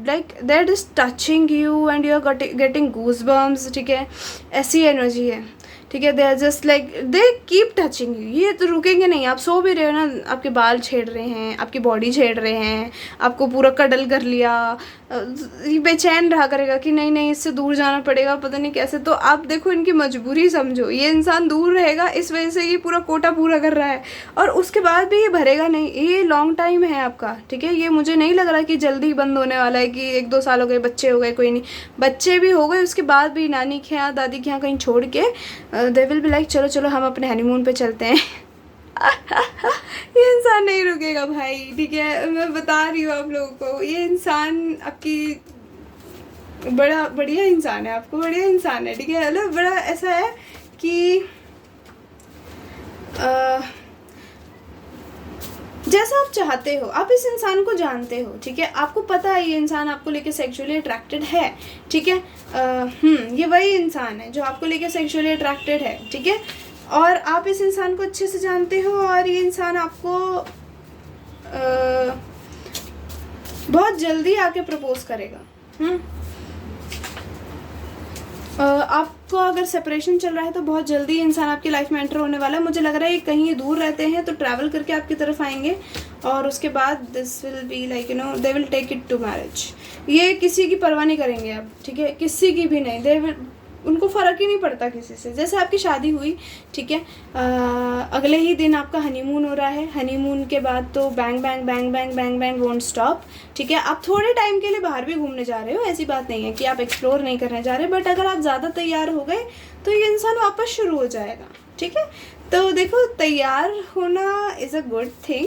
like they are just touching you and you are getting goosebumps, ठीक है, ऐसी एनर्जी है, ठीक है। They are just like they keep touching you, ये तो रुकेंगे नहीं। आप सो भी रहे हो ना, आपके बाल छेड़ रहे हैं, आपकी बॉडी छेड़ रहे हैं, आपको पूरा कडल कर लिया, ये बेचैन रहा करेगा कि नहीं इससे दूर जाना पड़ेगा, पता नहीं कैसे। तो आप देखो इनकी मजबूरी समझो, ये इंसान दूर रहेगा, इस वजह से ये पूरा कोटा पूरा कर रहा है, और उसके बाद भी ये भरेगा नहीं। ये लॉन्ग टाइम है आपका, ठीक है। ये मुझे नहीं लग रहा कि जल्दी बंद होने वाला है कि 1-2 साल हो गए, बच्चे हो गए, कोई नहीं, बच्चे भी हो गए, उसके बाद भी नानी के यहाँ, दादी के यहाँ कहीं छोड़ के दे विल बी लाइक चलो हम अपने हनीमून पे चलते हैं ये इंसान नहीं रुकेगा भाई, ठीक है, मैं बता रही हूँ आप लोगों को। ये इंसान आपकी बड़ा बढ़िया इंसान है, आपको बढ़िया इंसान है, ठीक है। मतलब बड़ा ऐसा है कि जैसा आप चाहते हो, आप इस इंसान को जानते हो, ठीक है, आपको पता है ये इंसान आपको लेके सेक्सुअली अट्रैक्टेड है, ठीक है। ये वही इंसान है जो आपको लेके सेक्सुअली अट्रैक्टेड है, ठीक है, और आप इस इंसान को अच्छे से जानते हो, और ये इंसान आपको बहुत जल्दी आके प्रपोज करेगा। आपको अगर सेपरेशन चल रहा है तो बहुत जल्दी इंसान आपकी लाइफ में एंटर होने वाला है। मुझे लग रहा है कहीं ये दूर रहते हैं तो ट्रैवल करके आपकी तरफ आएंगे, और उसके बाद this will be like they will take it to marriage. ये किसी की परवाह नहीं करेंगे अब, ठीक है, किसी की भी नहीं। दे विल, उनको फ़र्क ही नहीं पड़ता किसी से। जैसे आपकी शादी हुई, ठीक है, अगले ही दिन आपका हनीमून हो रहा है, हनीमून के बाद तो bang bang bang bang bang bang won't stop, ठीक है। आप थोड़े टाइम के लिए बाहर भी घूमने जा रहे हो, ऐसी बात नहीं है कि आप एक्सप्लोर नहीं करने जा रहे, बट अगर आप ज़्यादा तैयार हो गए तो ये इंसान वापस शुरू हो जाएगा, ठीक है। तो देखो, तैयार होना is a good thing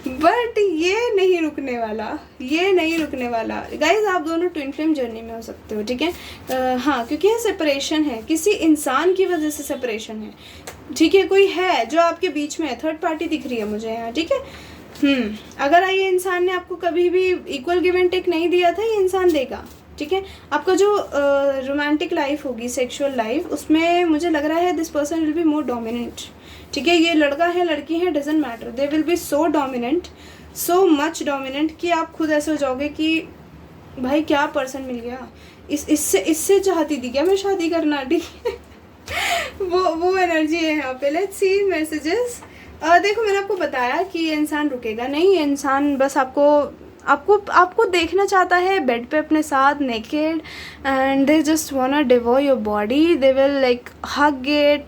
but ये नहीं रुकने वाला, ये नहीं रुकने वाला। गाइज, आप दोनों ट्विन फ्लेम जर्नी में हो सकते हो, ठीक है। हाँ, क्योंकि ये सेपरेशन है, किसी इंसान की वजह से सेपरेशन है, ठीक है। कोई है जो आपके बीच में है, थर्ड पार्टी दिख रही है मुझे यहाँ, ठीक है। अगर ये इंसान ने आपको कभी भी इक्वल गिव एंड टेक नहीं दिया था, ये इंसान देगा, ठीक है। आपका जो रोमांटिक लाइफ होगी, सेक्सुअल लाइफ, उसमें मुझे लग रहा है this person will be more dominant, ठीक है। ये लड़का है लड़की है, doesn't matter, they will B so dominant, so much dominant कि आप खुद ऐसे हो जाओगे कि भाई क्या पर्सन मिल गया, इससे चाहती थी क्या मैं शादी करना, ठीक है। वो एनर्जी है यहाँ पे। Let's see messages. देखो, मैंने आपको बताया कि ये इंसान रुकेगा नहीं, ये इंसान बस आपको देखना चाहता है बेड पे अपने साथ naked, and they just वांना devour your body, they will like hug it,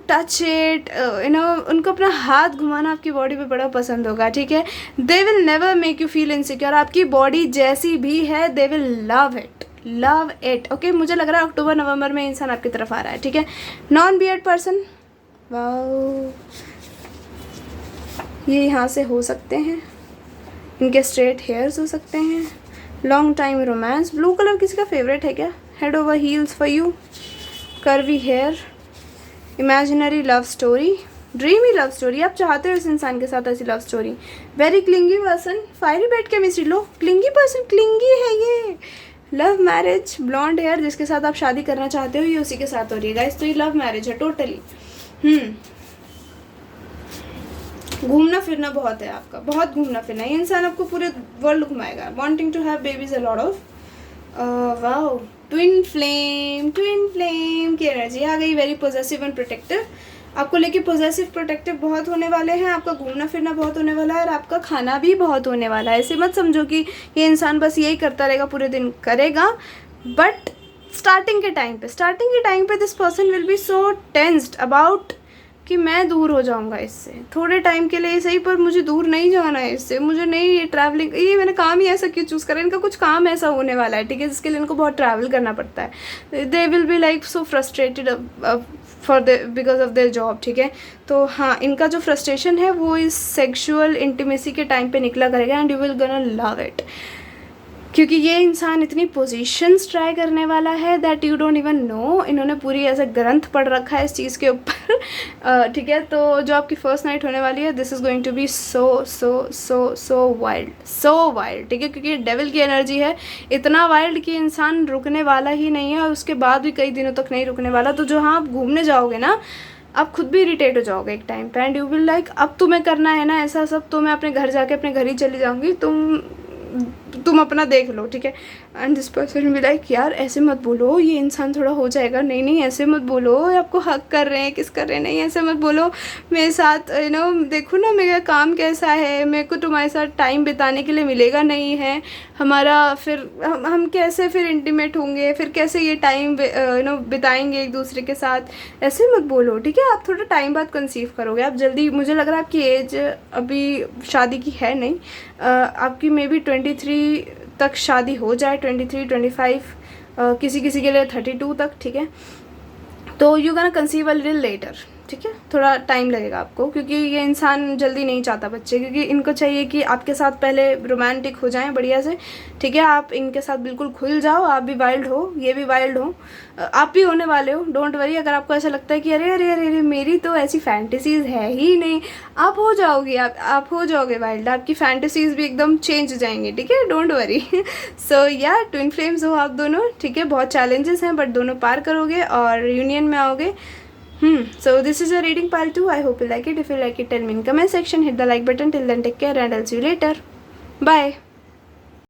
touch it, उनको अपना हाथ घुमाना आपकी बॉडी पे बड़ा पसंद होगा, ठीक है। They will never make you feel insecure, आपकी बॉडी जैसी भी है, they will love it, okay. मुझे लग रहा है अक्टूबर नवंबर में इंसान आपकी तरफ आ रहा है, ठीक है। नॉन बियर्ड पर्सन, वाओ, ये यहाँ से हो सकते हैं, इनके स्ट्रेट हेयर्स हो सकते हैं, long time romance. Blue colour किसी का फेवरेट है क्या? Head over heels for you, curvy hair, imaginary love story, dreamy love story, आप चाहते हो इस इंसान के साथ ऐसी love story. Very clingy person, fiery bed chemistry, low clingy person, clingy है ये। लव मैरिज, ब्लॉन्ड हेयर, जिसके साथ आप शादी करना चाहते हो ये उसी के साथ हो रही है गाइस, तो ये लव मैरिज है टोटली। घूमना फिरना बहुत है आपका, बहुत घूमना फिरना, ये इंसान आपको पूरे वर्ल्ड घुमाएगा। Wanting to have babies a lot of, wow, twin flame की एनर्जी आ गई। वेरी पॉजिटिव एंड प्रोटेक्टिव, आपको लेके पॉजिटिव प्रोटेक्टिव बहुत होने वाले हैं, आपका घूमना फिरना बहुत होने वाला है, और आपका खाना भी बहुत होने वाला है। ऐसे मत समझो कि ये इंसान बस यही करता रहेगा पूरे दिन, करेगा, बट स्टार्टिंग के टाइम पे this person will B so tensed about कि मैं दूर हो जाऊंगा इससे, थोड़े टाइम के लिए सही, पर मुझे दूर नहीं जाना है इससे, मुझे नहीं, ये ट्रैवलिंग, ये मैंने काम ही ऐसा क्यों चूज़ करा, इनका कुछ काम ऐसा होने वाला है, ठीक है, जिसके लिए इनको बहुत ट्रैवल करना पड़ता है। They will be like so frustrated for the because of their job, ठीक है। तो हाँ, इनका जो फ्रस्ट्रेशन है वो इस सेक्शुअल इंटीमेसी के टाइम पे निकला करेगा, and you will gonna love it, क्योंकि ये इंसान इतनी पोजीशंस ट्राई करने वाला है that you don't even know. इन्होंने पूरी ऐसा ग्रंथ पढ़ रखा है इस चीज़ के ऊपर, ठीक है। तो जो आपकी फर्स्ट नाइट होने वाली है, this is going to be so wild, ठीक है, क्योंकि डेविल की एनर्जी है, इतना वाइल्ड कि इंसान रुकने वाला ही नहीं है, और उसके बाद भी कई दिनों तक नहीं रुकने वाला। तो जो हाँ आप घूमने जाओगे ना, आप खुद भी इरिटेट हो जाओगे एक टाइम पे, एंड यू विल लाइक, अब तुम्हें करना है ना ऐसा सब, तो मैं अपने घर जाके अपने घर ही चली जाऊँगी, तुम अपना देख लो, ठीक है। एंड दिस पर्सन भी लाइक, यार ऐसे मत बोलो, ये इंसान थोड़ा हो जाएगा, नहीं ऐसे मत बोलो, आपको हक कर रहे हैं, किस कर रहे हैं, नहीं ऐसे मत बोलो मेरे साथ, देखो ना मेरा काम कैसा है, मेरे को तुम्हारे साथ टाइम बिताने के लिए मिलेगा नहीं है, हमारा फिर हम कैसे फिर इंटीमेट होंगे, फिर कैसे ये टाइम बिताएंगे एक दूसरे के साथ, ऐसे मत बोलो, ठीक है। आप थोड़ा टाइम बाद कंसीव करोगे, आप जल्दी, मुझे लग रहा है आपकी एज अभी शादी की है नहीं, आपकी मे बी 23 तक शादी हो जाए, 23, 25, किसी के लिए 32 तक, ठीक है। तो you can conceive a little letter, ठीक है, थोड़ा टाइम लगेगा आपको, क्योंकि ये इंसान जल्दी नहीं चाहता बच्चे, क्योंकि इनको चाहिए कि आपके साथ पहले रोमांटिक हो जाएं बढ़िया से, ठीक है। आप इनके साथ बिल्कुल खुल जाओ, आप भी वाइल्ड हो, ये भी वाइल्ड हो, आप भी होने वाले हो, डोंट वरी। अगर आपको ऐसा लगता है कि अरे मेरी तो ऐसी फैंटेसीज़ है ही नहीं, आप हो जाओगे, आप हो जाओगे वाइल्ड, आपकी फैंटेसीज़ भी एकदम चेंज हो जाएंगी, ठीक है, डोंट वरी। सो या ट्विन फ्लेम्स हो आप दोनों, ठीक है, बहुत चैलेंजेस हैं, बट दोनों पार करोगे और यूनियन में आओगे। So this is a reading part 2. I hope you like it. If you like it, tell me in comment section. Hit the like button. Till then, take care and I'll see you later. Bye.